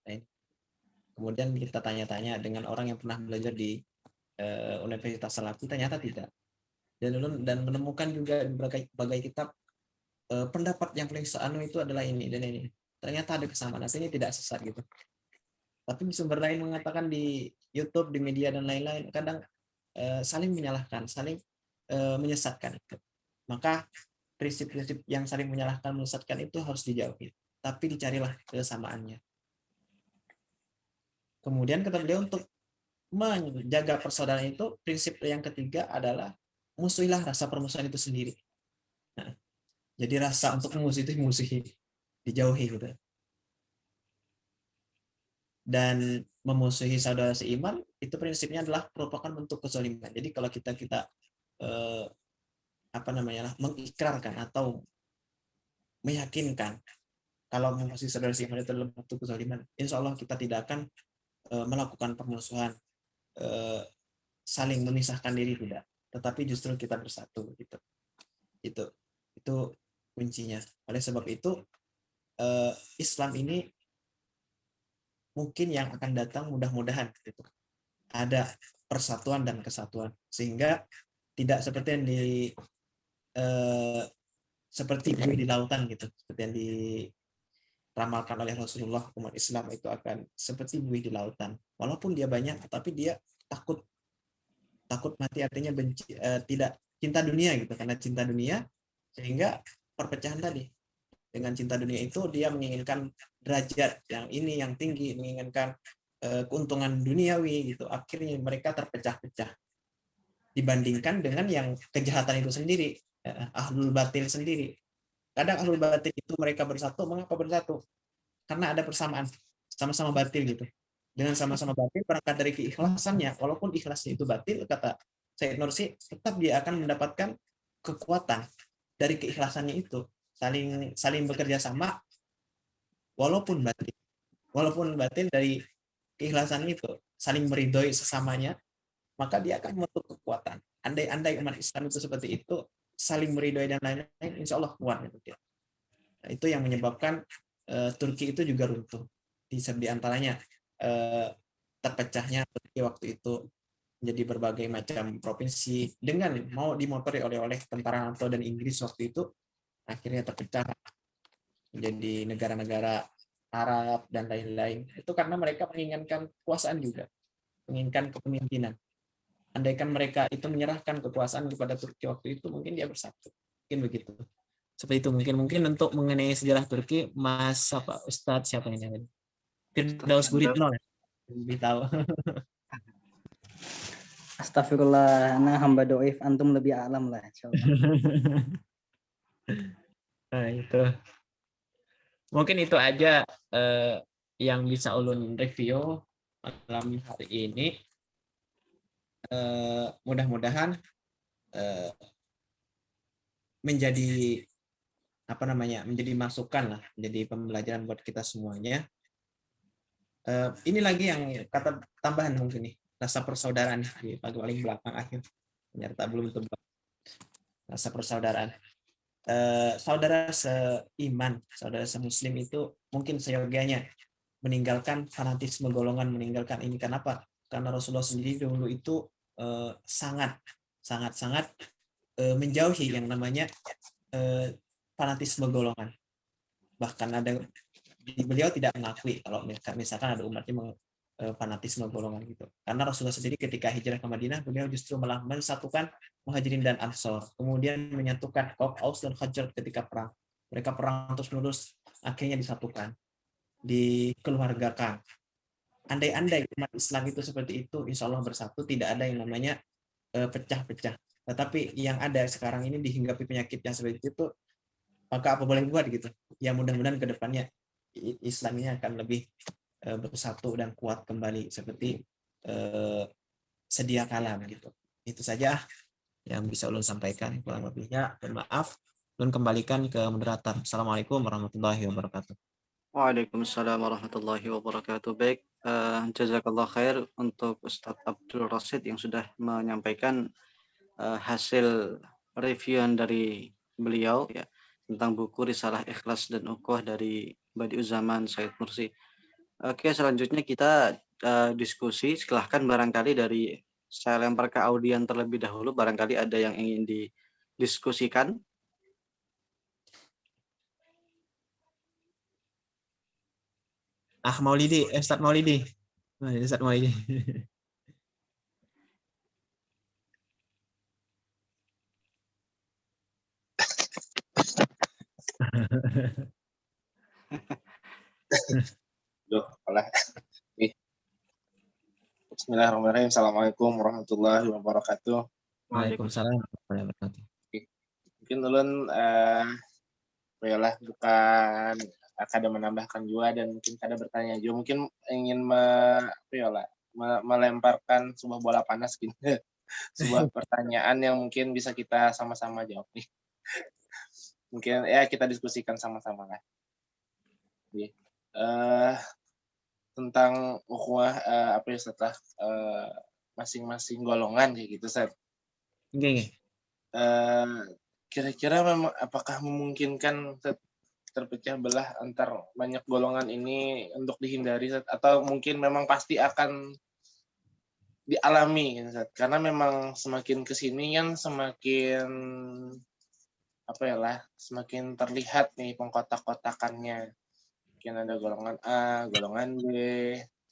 Kemudian kita tanya-tanya dengan orang yang pernah belajar di Universitas Salafi, ternyata tidak. Dan menemukan juga berbagai kitab pendapat yang paling seanu itu adalah ini dan ini. Ternyata ada kesamaan, artinya tidak sesat gitu. Tapi sumber lain mengatakan di YouTube, di media dan lain-lain, kadang saling menyalahkan, saling menyesatkan. Maka prinsip-prinsip yang saling menyalahkan, menyesatkan itu harus dijauhi. Tapi dicarilah kesamaannya. Kemudian kata beliau untuk menjaga persaudaraan itu, prinsip yang ketiga adalah musuhilah rasa permusuhan itu sendiri. Nah, jadi rasa untuk musuh itu musuhi, dijauhi gitu. Dan memusuhi saudara seiman itu prinsipnya adalah merupakan bentuk kezaliman. Jadi kalau kita mengikrarkan atau meyakinkan kalau memusuhi saudara seiman itu adalah bentuk kezaliman, insya Allah kita tidak akan melakukan permusuhan, saling memisahkan diri, tidak, tetapi justru kita bersatu gitu. Itu kuncinya. Oleh sebab itu Islam ini mungkin yang akan datang mudah-mudahan gitu, ada persatuan dan kesatuan, sehingga tidak seperti yang seperti buih di lautan gitu, seperti yang diramalkan oleh Rasulullah. Umat Islam itu akan seperti buih di lautan, walaupun dia banyak tapi dia takut mati, artinya benci, tidak cinta dunia gitu, karena cinta dunia sehingga perpecahan tadi. Dengan cinta dunia itu dia menginginkan derajat yang ini yang tinggi, menginginkan keuntungan duniawi gitu. Akhirnya mereka terpecah-pecah dibandingkan dengan yang kejahatan itu sendiri, ahlul batil sendiri. Kadang ahlul batil itu mereka bersatu. Mengapa bersatu? Karena ada persamaan, sama-sama batil gitu. Dengan sama-sama batil, berangkat dari keikhlasannya, walaupun ikhlasnya itu batil, kata Sayyid Nursi, tetap dia akan mendapatkan kekuatan dari keikhlasannya itu. Saling bekerja sama walaupun batil dari keikhlasan itu, saling meridhoi sesamanya, maka dia akan membentuk kekuatan. Andai umat Islam itu seperti itu, saling meridhoi dan lain-lain, insya Allah kuat itu. Nah, itu yang menyebabkan Turki itu juga runtuh. Di antaranya terpecahnya Turki waktu itu menjadi berbagai macam provinsi dengan mau dimotori oleh tentara NATO dan Inggris waktu itu, akhirnya terpecah menjadi negara-negara Arab dan lain-lain. Itu karena mereka menginginkan kekuasaan juga, menginginkan kepemimpinan. Andaikan mereka itu menyerahkan kekuasaan kepada Turki waktu itu, mungkin dia bersatu. Mungkin begitu. Seperti itu mungkin untuk mengenai sejarah Turki, Mas Ustadz siapa ini tadi? Firdaus Guritno lebih tahu. Astagfirullah, nah hamba doif, antum lebih alam lah, insyaallah. Nah itu, mungkin itu aja yang bisa ulun review malam hari ini. Mudah-mudahan menjadi menjadi masukan lah, menjadi pembelajaran buat kita semuanya. Ini lagi yang kata tambahan mungkin nih, rasa persaudaraan di paling belakang akhir, ternyata belum tebak rasa persaudaraan. saudara seiman, saudara semuslim itu mungkin seyogianya meninggalkan fanatisme golongan, meninggalkan ini. Kenapa? Karena Rasulullah sendiri dulu itu sangat menjauhi yang namanya fanatisme golongan. Bahkan ada beliau tidak mengakui kalau misalkan ada umatnya fanatisme golongan gitu. Karena Rasulullah sendiri ketika hijrah ke Madinah, beliau justru malah mensatukan Muhajirin dan Ansor. Kemudian menyatukan kaum Aus dan Khazraj ketika perang. Mereka perang terus-menerus, akhirnya disatukan, dikeluargakan. Andai-andai umat Islam itu seperti itu, insya Allah bersatu, tidak ada yang namanya pecah-pecah. Tetapi yang ada sekarang ini dihinggapi penyakit yang seperti itu, maka apa boleh buat gitu. Ya mudah-mudahan ke depannya Islam ini akan lebih bersatu dan kuat kembali seperti sedia kala gitu. Itu saja yang bisa ulun sampaikan. Kurang lebihnya dan maaf, ulun kembalikan ke moderator. Assalamualaikum warahmatullahi wabarakatuh. Waalaikumsalam warahmatullahi wabarakatuh. Baik, jazakallah khair untuk Ustadz Abdul Rasid yang sudah menyampaikan hasil reviewan dari beliau ya tentang buku Risalah Ikhlas dan Ukhuwah dari Badi'uzzaman Said Nursi. Oke, selanjutnya kita diskusi. Silahkan barangkali dari saya lempar ke audien terlebih dahulu, barangkali ada yang ingin didiskusikan. Maulidi, Ustadz Maulidi. Ustadz Maulidi. Bismillahirrahmanirrahim. Assalamualaikum warahmatullahi wabarakatuh. Waalaikumsalam warahmatullahi wabarakatuh. Mungkin ulun bukan kada menambahkan juga dan mungkin kada bertanya juga, mungkin ingin melemparkan sebuah bola panas gitu. Sebuah pertanyaan yang mungkin bisa kita sama-sama jawab nih. Mungkin ya kita diskusikan sama-sama lah. Tentang ukhuwah setelah masing-masing golongan kayak gitu, Ustaz. Kira-kira memang apakah memungkinkan terpecah belah antar banyak golongan ini untuk dihindari, atau mungkin memang pasti akan dialami, karena memang semakin kesini kan semakin semakin terlihat nih pengkotak-kotakannya. Mungkin ada golongan A, golongan B,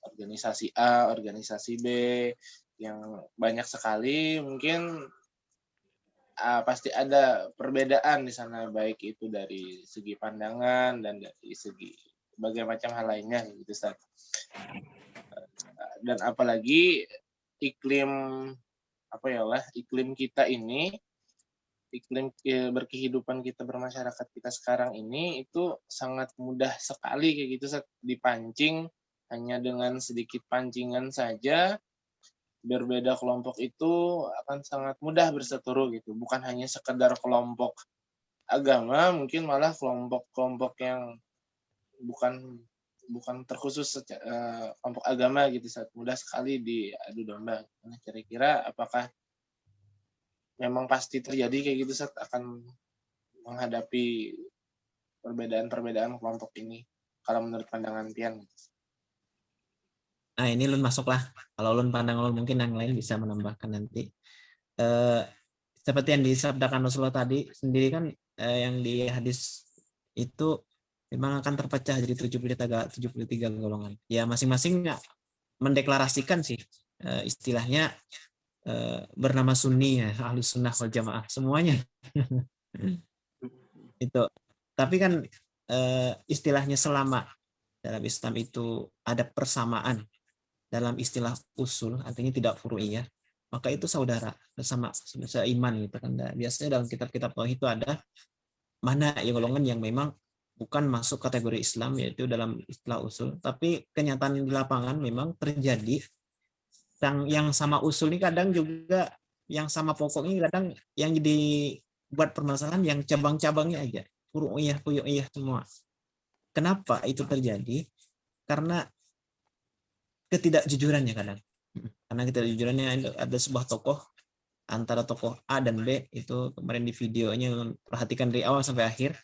organisasi A, organisasi B, yang banyak sekali. Mungkin pasti ada perbedaan di sana, baik itu dari segi pandangan dan dari segi berbagai macam hal lainnya gitu, Ustaz. Dan apalagi iklim kita ini, iklim berkehidupan kita, bermasyarakat kita sekarang ini itu sangat mudah sekali kayak gitu, Ustaz, dipancing. Hanya dengan sedikit pancingan saja berbeda kelompok itu akan sangat mudah berseteru gitu. Bukan hanya sekedar kelompok agama, mungkin malah kelompok-kelompok yang bukan terkhusus kelompok agama gitu, saat mudah sekali diadu domba. Nah, kira-kira apakah memang pasti terjadi kayak gitu, saat akan menghadapi perbedaan-perbedaan kelompok ini, kalau menurut pandangan Pian? Nah, ini Lun masuklah. Kalau Lun pandang Lun, mungkin yang lain bisa menambahkan nanti. Seperti yang disabdakan Rasulullah tadi sendiri kan, yang di hadis itu memang akan terpecah jadi 73 golongan. Ya masing-masing mendeklarasikan sih istilahnya bernama Sunni ya, Ahlus Sunnah wal Jamaah semuanya. Itu. Tapi kan istilahnya selama dalam Islam itu ada persamaan dalam istilah usul, artinya tidak furu'iyah, maka itu saudara, bersama seiman gitu kan. Biasanya dalam kitab-kitab tauhid itu ada mana ya golongan yang memang bukan masuk kategori Islam, yaitu dalam istilah usul, tapi kenyataan di lapangan memang terjadi yang sama usul ini kadang juga yang sama pokok ini kadang yang dibuat permasalahan yang cabang-cabangnya aja, furu'iyah semua. Kenapa itu terjadi? Karena ketidakjujurannya kadang. Karena ketidakjujurannya ada sebuah tokoh antara tokoh A dan B itu kemarin di videonya, perhatikan dari awal sampai akhir,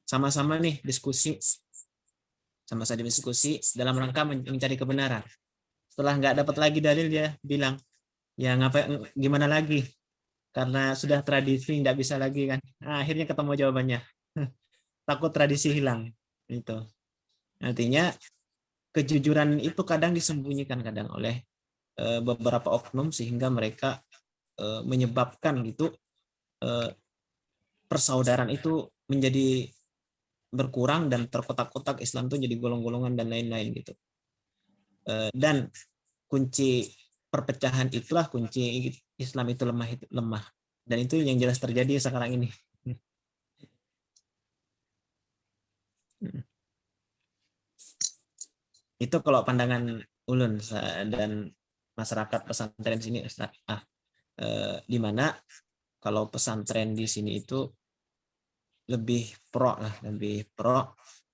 sama-sama nih diskusi, sama-sama diskusi dalam rangka mencari kebenaran. Setelah nggak dapat lagi dalil, dia bilang, ya ngapain, gimana lagi, karena sudah tradisi nggak bisa lagi kan. Nah, akhirnya ketemu jawabannya. Takut tradisi hilang. Itu artinya kejujuran itu kadang disembunyikan kadang oleh beberapa oknum, sehingga mereka menyebabkan gitu persaudaraan itu menjadi berkurang dan terkotak-kotak, Islam itu jadi golong-golongan dan lain-lain gitu. Dan kunci perpecahan itulah kunci Islam itu lemah, dan itu yang jelas terjadi sekarang ini. Itu kalau pandangan ulun dan masyarakat pesantren sini, di mana kalau pesantren di sini itu lebih pro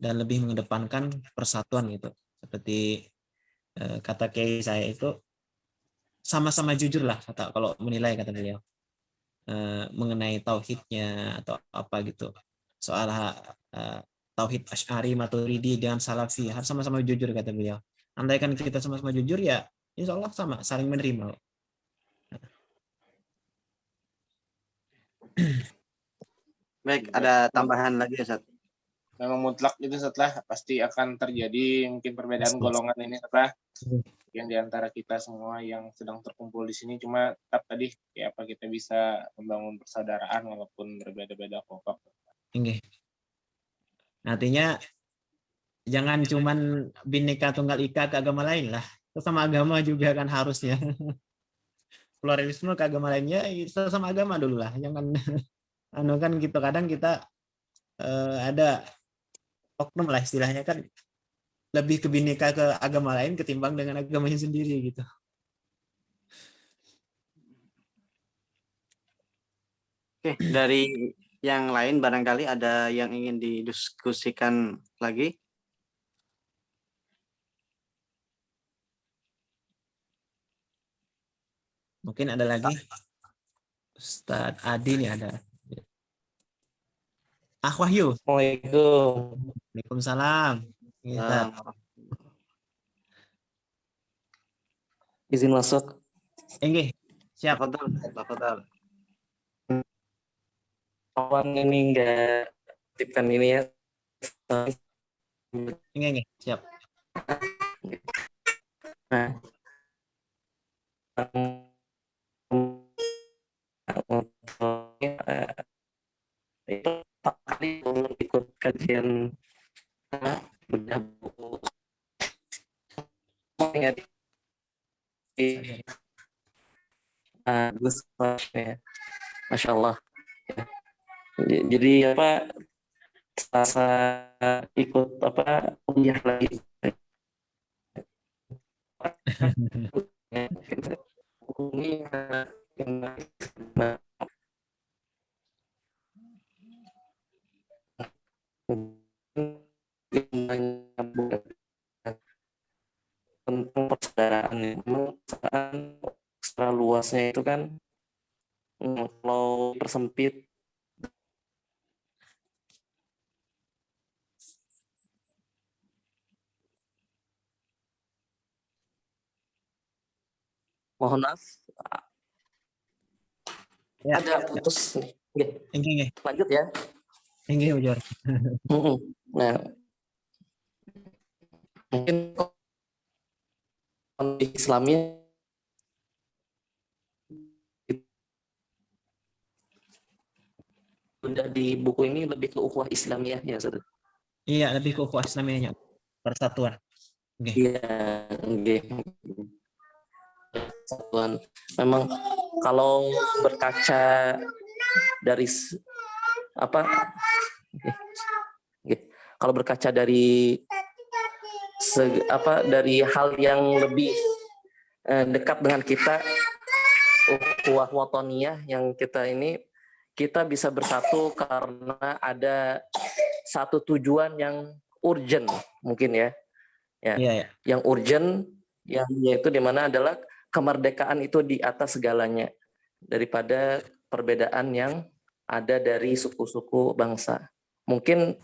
dan lebih mengedepankan persatuan gitu. Seperti kata kiai saya itu, sama-sama jujur lah kata, kalau menilai kata beliau mengenai tauhidnya atau apa gitu, soal tauhid Asy'ari, Maturidi dengan Salafi harus sama-sama jujur kata beliau. Andaikan kita sama-sama jujur, ya insya Allah sama, saling menerima. Baik, ada tambahan lagi Ustaz? Memang mutlak itu setelah pasti akan terjadi mungkin perbedaan golongan ini setelah yang diantara kita semua yang sedang terkumpul di sini, cuma tetap tadi kayak apa kita bisa membangun persaudaraan walaupun berbeda-beda kelompok. Artinya jangan cuman Bhinneka Tunggal Ika ke agama lain lah, sesama agama juga kan harusnya. Pluralisme ke agama lainnya sesama agama dulu lah, jangan kan gitu. Kadang kita ada oknum lah istilahnya kan, lebih ke bineka ke agama lain ketimbang dengan agamanya sendiri gitu. Oke, dari yang lain barangkali ada yang ingin didiskusikan lagi? Mungkin ada lagi. Ustadz Adi nih ada. Wahyu. Assalamualaikum. Waalaikumsalam. Izin masuk. Siap. Tafadhal. Kawan ini enggak tipkan ini ya. Siap. Nah. Itu kali ikut kajian bedah buku bagus ya, Masya Allah ya. Jadi apa rasa ikut apa kuliah lagi ini tentang persaudaraan, memang secara luasnya itu kan kalau persempit mohon maaf ya, ada putus nih. Lanjut ya. Bujur. Nah, mungkin Islamnya udah di buku ini lebih ke ukhuwah Islamiyah ya, Ustaz. Iya, lebih ke ukhuwah Islamiyahnya, persatuan. Iya, persatuan. Memang kalau berkaca dari apa? Kalau berkaca dari dari hal yang lebih dekat dengan kita, ukhuwah watoniyah yang kita bisa bersatu karena ada satu tujuan yang urgent mungkin ya. Iya. Yang urgent, yang yaitu di mana adalah kemerdekaan itu di atas segalanya. daripada perbedaan yang ada dari suku-suku bangsa. Mungkin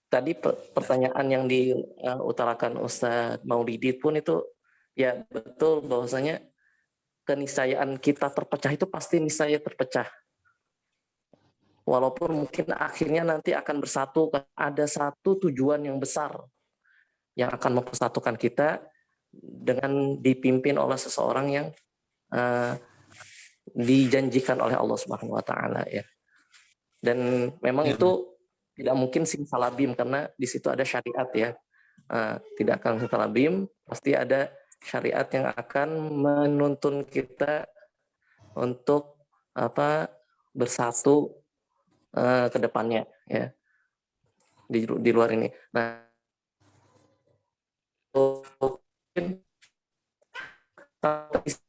tadi pertanyaan yang diutarakan Ustadz Maulidi pun itu ya betul, bahwasanya keniscayaan kita terpecah itu pasti niscaya terpecah. Walaupun mungkin akhirnya nanti akan bersatu, ada satu tujuan yang besar yang akan mempersatukan kita dengan dipimpin oleh seseorang yang dijanjikan oleh Allah Subhanahu wa taala ya. Dan memang itu tidak mungkin simsalabim karena di situ ada syariat ya. Tidak akan simsalabim, pasti ada syariat yang akan menuntun kita untuk bersatu ke depannya ya di luar ini. Nah, mungkin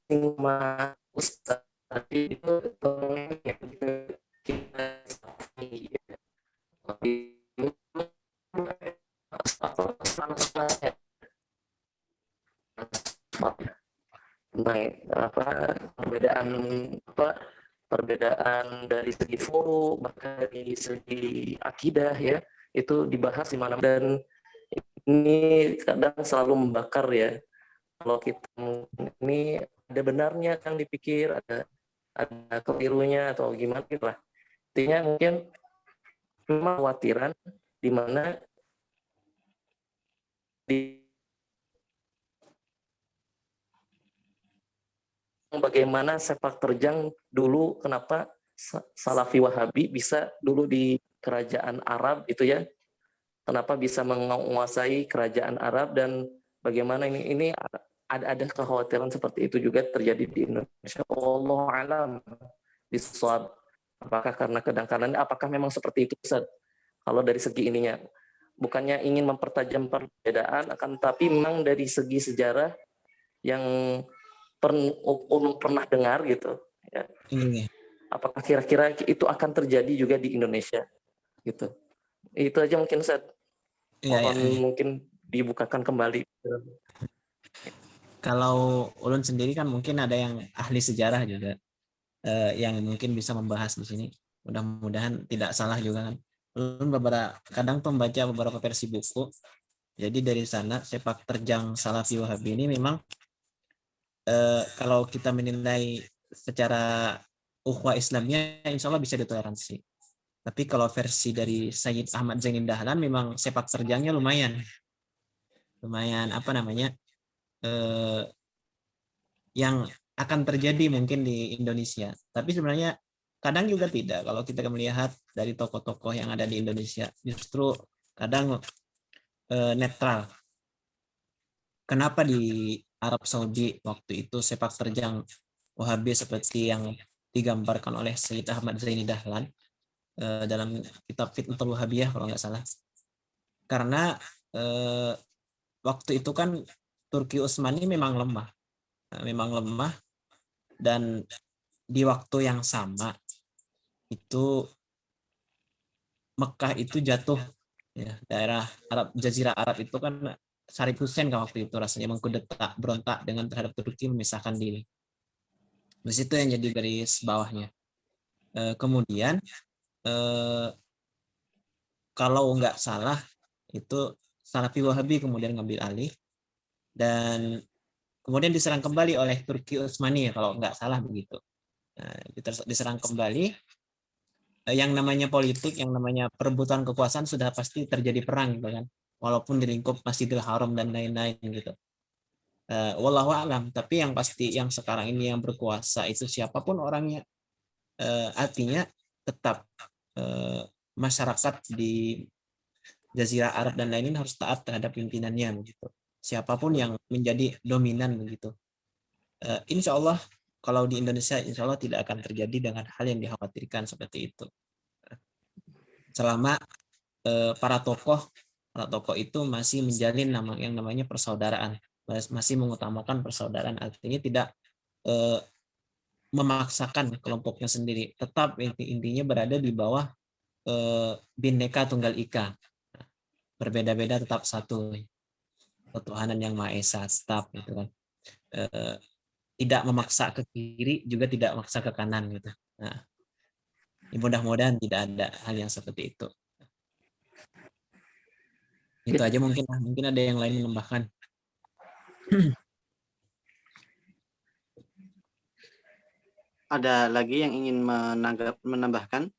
sama Ustaz tadi itu perbedaan dari segi furu, bahkan dari segi akidah ya, itu dibahas di mana, dan ini kadang selalu membakar ya. Kalau kita ini ada benarnya yang dipikir, ada kelirunya atau gimana gitu lah. Intinya mungkin memang khawatiran di mana bagaimana sepak terjang dulu, kenapa Salafi Wahabi bisa dulu di kerajaan Arab itu ya, kenapa bisa menguasai kerajaan Arab, dan bagaimana ini ada kekhawatiran seperti itu juga terjadi di Indonesia. Wallahu alam bisawab. Apakah karena kedangkalan, apakah memang seperti itu Ustaz? Kalau dari segi ininya, bukannya ingin mempertajam perbedaan, akan tapi memang dari segi sejarah yang pernah dengar gitu ya. Apakah kira-kira itu akan terjadi juga di Indonesia gitu? Itu aja mungkin Ustaz. Mungkin dibukakan kembali. Kalau ulun sendiri kan mungkin ada yang ahli sejarah juga yang mungkin bisa membahas di sini. Mudah-mudahan tidak salah juga kan. Ulun kadang membaca beberapa versi buku. Jadi dari sana sepak terjang Salafi Wahabi ini memang kalau kita menilai secara ukhuwah Islamnya, insya Allah bisa ditoleransi. Tapi kalau versi dari Sayyid Ahmad Zainuddin Dahlan memang sepak terjangnya lumayan yang akan terjadi mungkin di Indonesia. Tapi sebenarnya kadang juga tidak. Kalau kita melihat dari tokoh-tokoh yang ada di Indonesia, justru kadang netral. Kenapa di Arab Saudi waktu itu sepak terjang Wahabi seperti yang digambarkan oleh Sayyid Ahmad Zainuddin Dahlan dalam kitab Fitnatul Wahabiyah kalau nggak salah. Karena waktu itu kan Turki Utsmani memang lemah, dan di waktu yang sama itu Mekah itu jatuh ya, daerah Arab, Jazirah Arab itu kan Saddam Hussein kan waktu itu rasanya mengkudeta, berontak dengan terhadap Turki, memisahkan diri. Di situ yang jadi garis bawahnya. Kemudian kalau nggak salah itu Salafi Wahabi kemudian ngambil alih dan kemudian diserang kembali oleh Turki Utsmani kalau nggak salah begitu. Diserang kembali. Yang namanya politik, yang namanya perebutan kekuasaan sudah pasti terjadi perang gitu kan. Walaupun di lingkup Masjidil Haram dan lain-lain gitu. Wallahu a'lam, tapi yang pasti yang sekarang ini yang berkuasa itu siapapun orangnya, artinya tetap masyarakat di Jazirah Arab dan lain-lain harus taat terhadap pimpinannya begitu. Siapapun yang menjadi dominan begitu. Insya Allah kalau di Indonesia insya Allah tidak akan terjadi dengan hal yang dikhawatirkan seperti itu. Selama para tokoh itu masih menjalin yang namanya persaudaraan, masih mengutamakan persaudaraan, artinya tidak memaksakan kelompoknya sendiri, tetap intinya berada di bawah Bhinneka Tunggal Ika, berbeda-beda tetap satu, ketuhanan yang Maha Esa, tetap gitu kan. tidak memaksa ke kiri juga tidak memaksa ke kanan gitu. Nah, mudah-mudahan tidak ada hal yang seperti itu. Itu aja mungkin ada yang lain menambahkan. Ada lagi yang ingin menambahkan?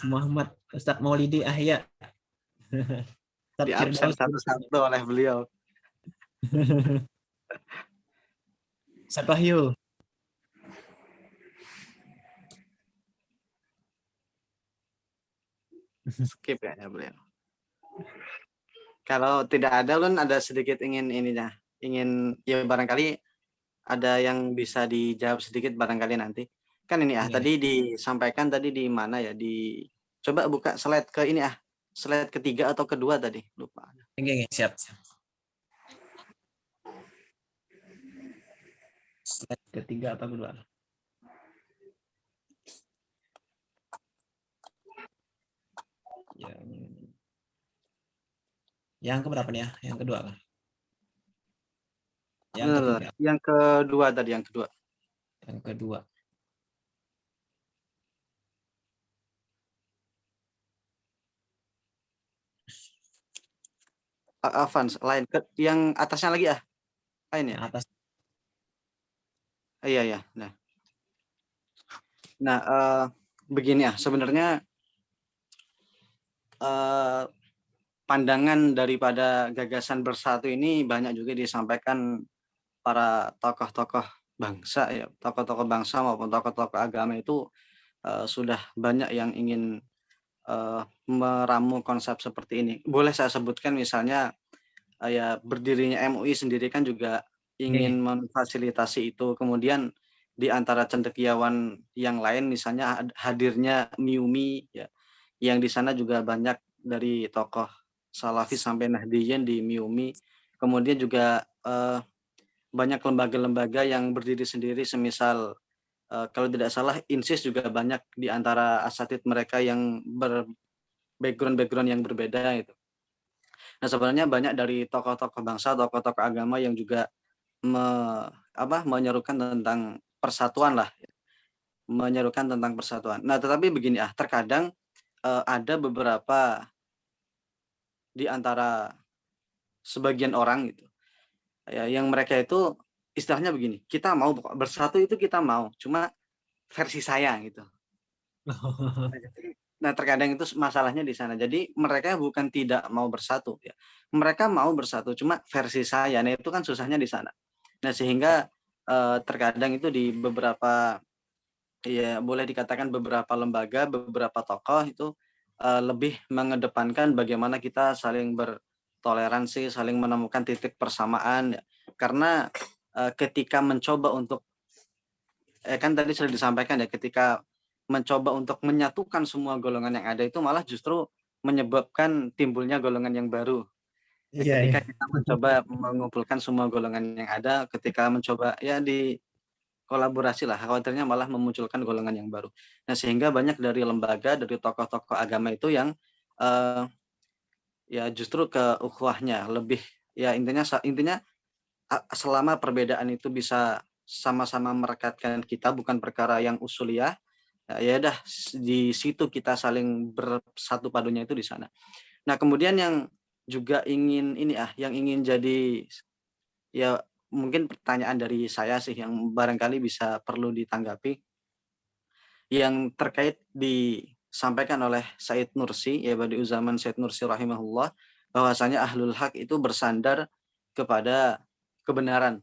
Muhammad Ustadz Maulidi Ahya. Ustadz Di absen Firdaus. satu-satu oleh beliau. Ustadz Wahyu. Skip ya beliau. Kalau tidak ada, Lun, ada sedikit ingin ya barangkali ada yang bisa dijawab sedikit barangkali nanti. Kan ini tadi disampaikan tadi di mana ya, coba buka slide ke ini slide ketiga atau kedua tadi, lupa. Siap. Slide ketiga atau kedua? Yang keberapa nih ya? Yang kedua kan? Yang ketiga. Yang kedua tadi, yang kedua. Yang kedua. Avans, lain. Yang atasnya lagi lain ya? Atas. Iya. Nah, begini sebenarnya pandangan daripada gagasan bersatu ini banyak juga disampaikan para tokoh-tokoh bangsa ya, tokoh-tokoh bangsa maupun tokoh-tokoh agama itu sudah banyak yang ingin meramu konsep seperti ini. Boleh saya sebutkan misalnya ya berdirinya MUI sendiri kan juga ingin memfasilitasi itu. Kemudian di antara cendekiawan yang lain misalnya hadirnya MIUMI ya, yang di sana juga banyak dari tokoh Salafi sampai Nahdiyin di MIUMI. Kemudian juga banyak lembaga-lembaga yang berdiri sendiri, semisal kalau tidak salah INSIS juga banyak di antara asatid mereka yang background yang berbeda itu. Nah, sebenarnya banyak dari tokoh-tokoh bangsa, tokoh-tokoh agama yang juga menyerukan tentang persatuan lah, menyerukan tentang persatuan. Nah, tetapi begini terkadang ada beberapa di antara sebagian orang gitu ya, yang mereka itu istilahnya begini, kita mau bersatu itu kita mau, cuma versi saya gitu. Nah, terkadang itu masalahnya di sana. Jadi mereka bukan tidak mau bersatu ya. Mereka mau bersatu, cuma versi saya. Nah, itu kan susahnya di sana. Nah, sehingga terkadang itu di beberapa ya boleh dikatakan beberapa lembaga, beberapa tokoh itu lebih mengedepankan bagaimana kita saling bertoleransi, saling menemukan titik persamaan ya. Karena ketika mencoba untuk kan tadi sudah disampaikan ya, ketika mencoba untuk menyatukan semua golongan yang ada itu malah justru menyebabkan timbulnya golongan yang baru. Ketika kita mencoba mengumpulkan semua golongan yang ada, ketika mencoba ya di kolaborasi lah, khawatirnya malah memunculkan golongan yang baru. Nah, sehingga banyak dari lembaga, dari tokoh-tokoh agama itu yang ya justru ke ukhuwahnya lebih, ya intinya selama perbedaan itu bisa sama-sama merekatkan kita, bukan perkara yang usuliyah, ya dah di situ kita saling bersatu padunya itu di sana. Nah, kemudian yang juga ingin yang ingin jadi ya mungkin pertanyaan dari saya sih yang barangkali bisa perlu ditanggapi, yang terkait disampaikan oleh Said Nursi ya, Badi'u Zaman Said Nursi rahimahullah, bahwasanya ahlul haq itu bersandar kepada kebenaran.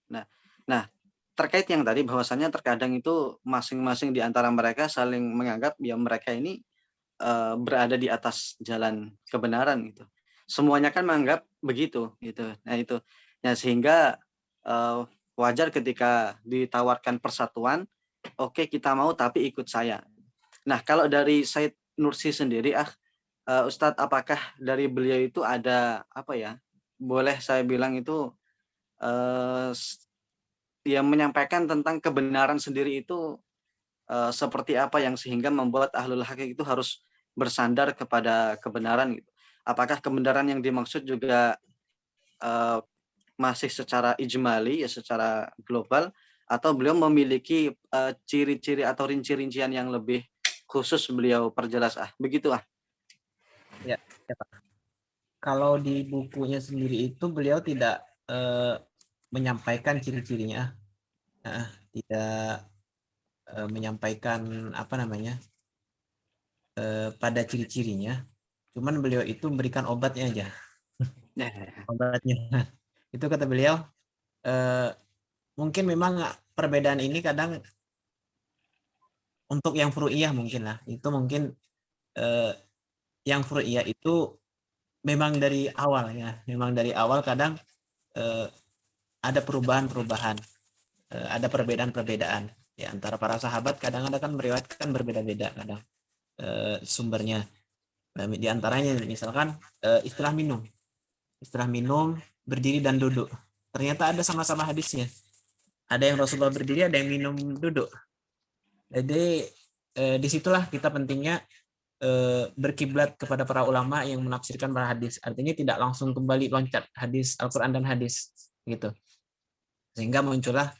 Nah, terkait yang tadi bahwasanya terkadang itu masing-masing di antara mereka saling menganggap ya mereka ini berada di atas jalan kebenaran gitu. Semuanya kan menganggap begitu gitu. Nah, itu. Nah, sehingga wajar ketika ditawarkan persatuan, oke kita mau tapi ikut saya. Nah, kalau dari Said Nursi sendiri Ustadz, apakah dari beliau itu ada boleh saya bilang itu yang menyampaikan tentang kebenaran sendiri itu seperti apa yang sehingga membuat ahlul haq itu harus bersandar kepada kebenaran gitu. apakah kebenaran yang dimaksud juga masih secara ijmali, ya secara global, atau beliau memiliki ciri-ciri atau rinci-rincian yang lebih khusus beliau perjelas begitu Ya, Pak. Kalau di bukunya sendiri itu beliau tidak menyampaikan ciri-cirinya, tidak menyampaikan apa namanya pada ciri-cirinya. Cuman beliau itu memberikan obatnya aja. Obatnya. Itu kata beliau, mungkin memang perbedaan ini kadang untuk yang furu'iyah mungkin lah. Itu mungkin yang furu'iyah itu memang dari awal ya. Memang dari awal kadang ada perubahan-perubahan, ada perbedaan-perbedaan ya antara para sahabat. Kadang-kadang kan meriwayatkan berbeda-beda kadang sumbernya. Nah, di antaranya misalkan istilah minum, berdiri dan duduk. Ternyata ada sama-sama hadisnya. Ada yang Rasulullah berdiri, ada yang minum duduk. Jadi disitulah kita pentingnya berkiblat kepada para ulama yang menafsirkan para hadis. Artinya tidak langsung kembali loncat hadis Al-Quran dan hadis gitu. Sehingga muncullah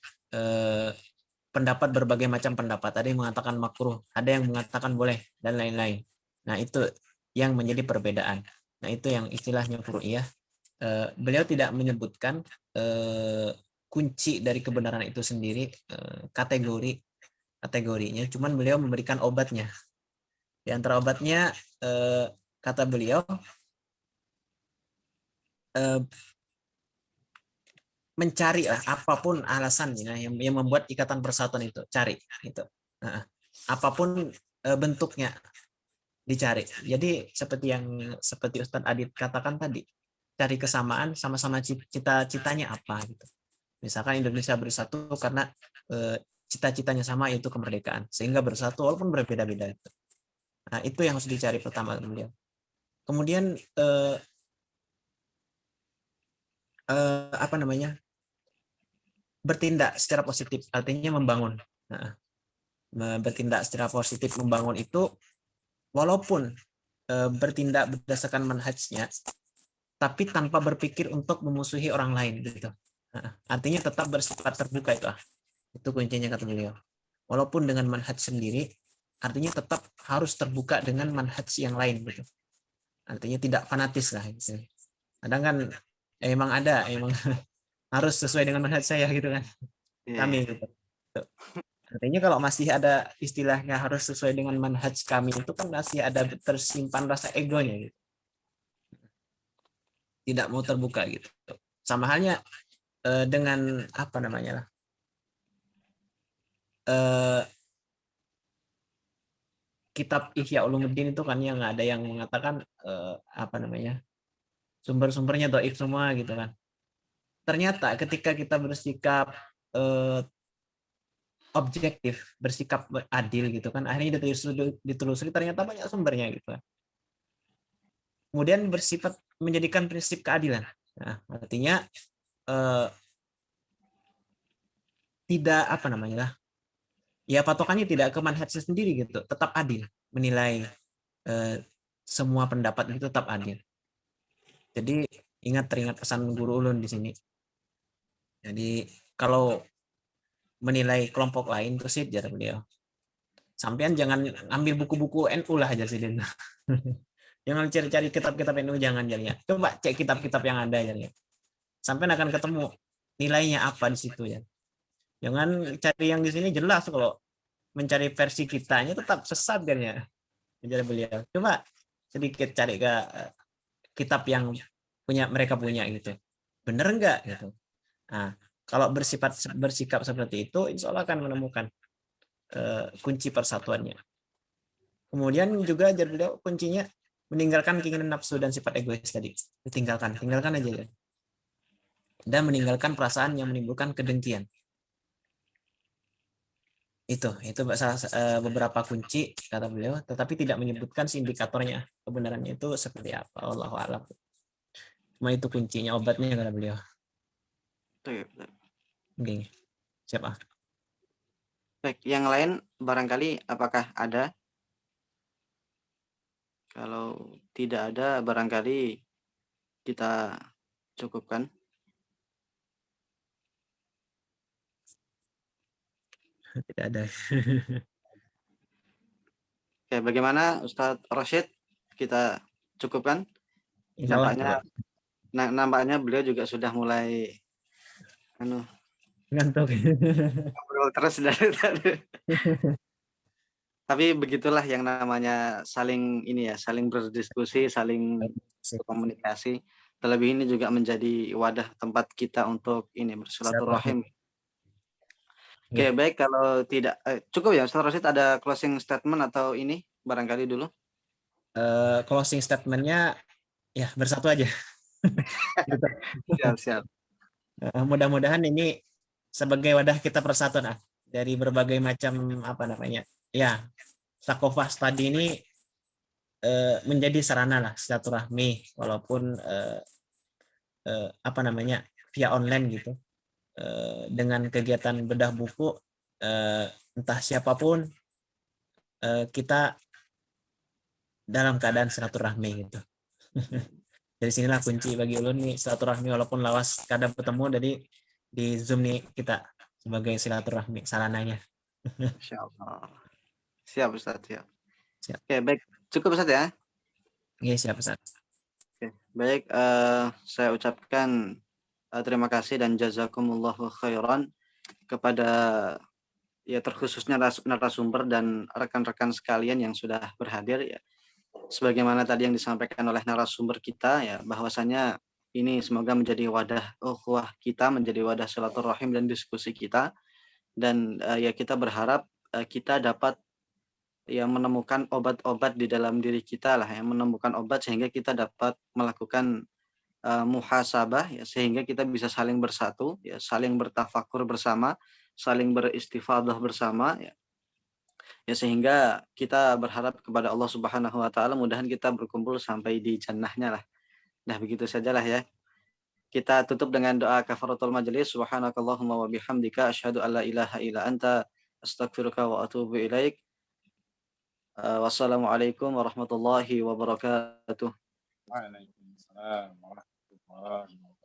pendapat, berbagai macam pendapat. Ada yang mengatakan makruh, ada yang mengatakan boleh, dan lain-lain. Nah itu yang menjadi perbedaan. Nah itu yang istilahnya furu'iyah. Beliau tidak menyebutkan kunci dari kebenaran itu sendiri, kategorinya, cuman beliau memberikan obatnya. Di antara obatnya kata beliau mencari apapun alasannya yang membuat ikatan persatuan itu, cari itu. Apapun bentuknya dicari. Jadi seperti Ustadz Adit katakan tadi, cari kesamaan, sama-sama cita-citanya apa gitu. Misalkan Indonesia bersatu karena cita-citanya sama, yaitu kemerdekaan, sehingga bersatu walaupun berbeda-beda itu. Nah, itu yang harus dicari pertama beliau. Kemudian apa namanya? Bertindak secara positif, artinya membangun. Nah, bertindak secara positif, membangun itu walaupun bertindak berdasarkan manhajnya, tapi tanpa berpikir untuk memusuhi orang lain gitu. Nah, artinya tetap bersifat terbuka itu kuncinya kata beliau. Walaupun dengan manhaj sendiri, artinya tetap harus terbuka dengan manhaj yang lain gitu. Artinya tidak fanatis lah gitu. Kadang kan emang harus sesuai dengan manhaj saya gitu kan. Kami gitu. Artinya kalau masih ada istilahnya harus sesuai dengan manhaj kami, itu kan masih ada tersimpan rasa egonya gitu. Tidak mau terbuka gitu. Sama halnya dengan apa namanya? Kitab Ihya Ulumuddin itu kan yang ada yang mengatakan apa namanya? Sumber-sumbernya dhaif semua gitu kan. Ternyata ketika kita bersikap objektif, bersikap adil gitu kan, akhirnya ditelusuri ternyata banyak sumbernya gitu kan. Kemudian bersifat menjadikan prinsip keadilan. Nah, artinya tidak apa namanya lah, ya patokannya tidak ke manhaj sendiri gitu, tetap adil, menilai semua pendapat itu tetap adil. Jadi teringat pesan guru ulun di sini. Jadi kalau menilai kelompok lain itu sih jar beliau, sampean jangan ambil buku-buku NU lah aja sih. Jangan cari-cari kitab-kitab NU, jangan jadinya. Coba cek kitab-kitab yang ada jadinya. Sampai akan ketemu nilainya apa di situ ya. Jangan cari yang di sini, jelas kalau mencari versi kitanya tetap sesat kan ya. Jadi beliau coba sedikit cari ke kitab yang mereka punya gitu. Bener enggak gitu. Nah, kalau bersikap seperti itu, insya Allah akan menemukan kunci persatuannya. Kemudian juga jadi beliau kuncinya meninggalkan keinginan nafsu dan sifat egois tadi. Tinggalkan aja ya. Dan meninggalkan perasaan yang menimbulkan kedengkian. Itu beberapa kunci kata beliau, tetapi tidak menyebutkan si indikatornya kebenarannya itu seperti apa. Wallahu a'lam. Cuma itu kuncinya, obatnya kata beliau. Oke. Siapa? Baik, yang lain barangkali apakah ada? Kalau tidak ada, barangkali kita cukupkan. Tidak ada. Oke, bagaimana Ustadz Rashid? Kita cukupkan? Insya Allah Nampaknya cukup. nampaknya beliau juga sudah mulai Ngantuk. ngobrol terus dari tadi. Tapi begitulah yang namanya saling ini ya, saling berdiskusi, saling berkomunikasi. Terlebih ini juga menjadi wadah tempat kita untuk ini bersilaturahim. Oke, baik, kalau tidak cukup ya Ustaz Rosid, ada closing statement atau ini barangkali dulu. Closing statementnya ya bersatu aja. Gitu. Siap. Mudah-mudahan ini sebagai wadah kita persatuan dari berbagai macam Sakofah tadi ini menjadi sarana lah silaturahmi walaupun via online gitu. Dengan kegiatan bedah buku entah siapapun kita dalam keadaan silaturahmi gitu. Dari sinilah kunci bagi ulun nih silaturahmi walaupun lawas kadang bertemu, jadi di Zoom nih kita sebagai silaturahmi sarananya. Insyaallah. Siap Ustaz, siap. Siap. Oke, baik. Cukup Ustaz ya. Oke, siap Ustaz. Oke, baik, saya ucapkan terima kasih dan jazakumullahu khairan kepada ya terkhususnya narasumber dan rekan-rekan sekalian yang sudah berhadir ya. Sebagaimana tadi yang disampaikan oleh narasumber kita ya, bahwasanya ini semoga menjadi wadah ukhuwah kita, menjadi wadah silaturahim dan diskusi kita, dan ya kita berharap kita dapat ya menemukan obat-obat di dalam diri kita lah, yang menemukan obat sehingga kita dapat melakukan muhasabah ya, sehingga kita bisa saling bersatu ya, saling bertafakur bersama, saling beristifadah bersama ya. Ya sehingga kita berharap kepada Allah Subhanahu wa taala mudahan kita berkumpul sampai di jannahnya lah. Nah, begitu sajalah ya. Kita tutup dengan doa kafaratul majelis. Subhanakallahumma wa bihamdika asyhadu an la ilaha illa anta astaghfiruka wa atubu ilaik. Wassalamualaikum warahmatullahi wabarakatuh. Waalaikumsalam warahmatullahi wabarakatuh.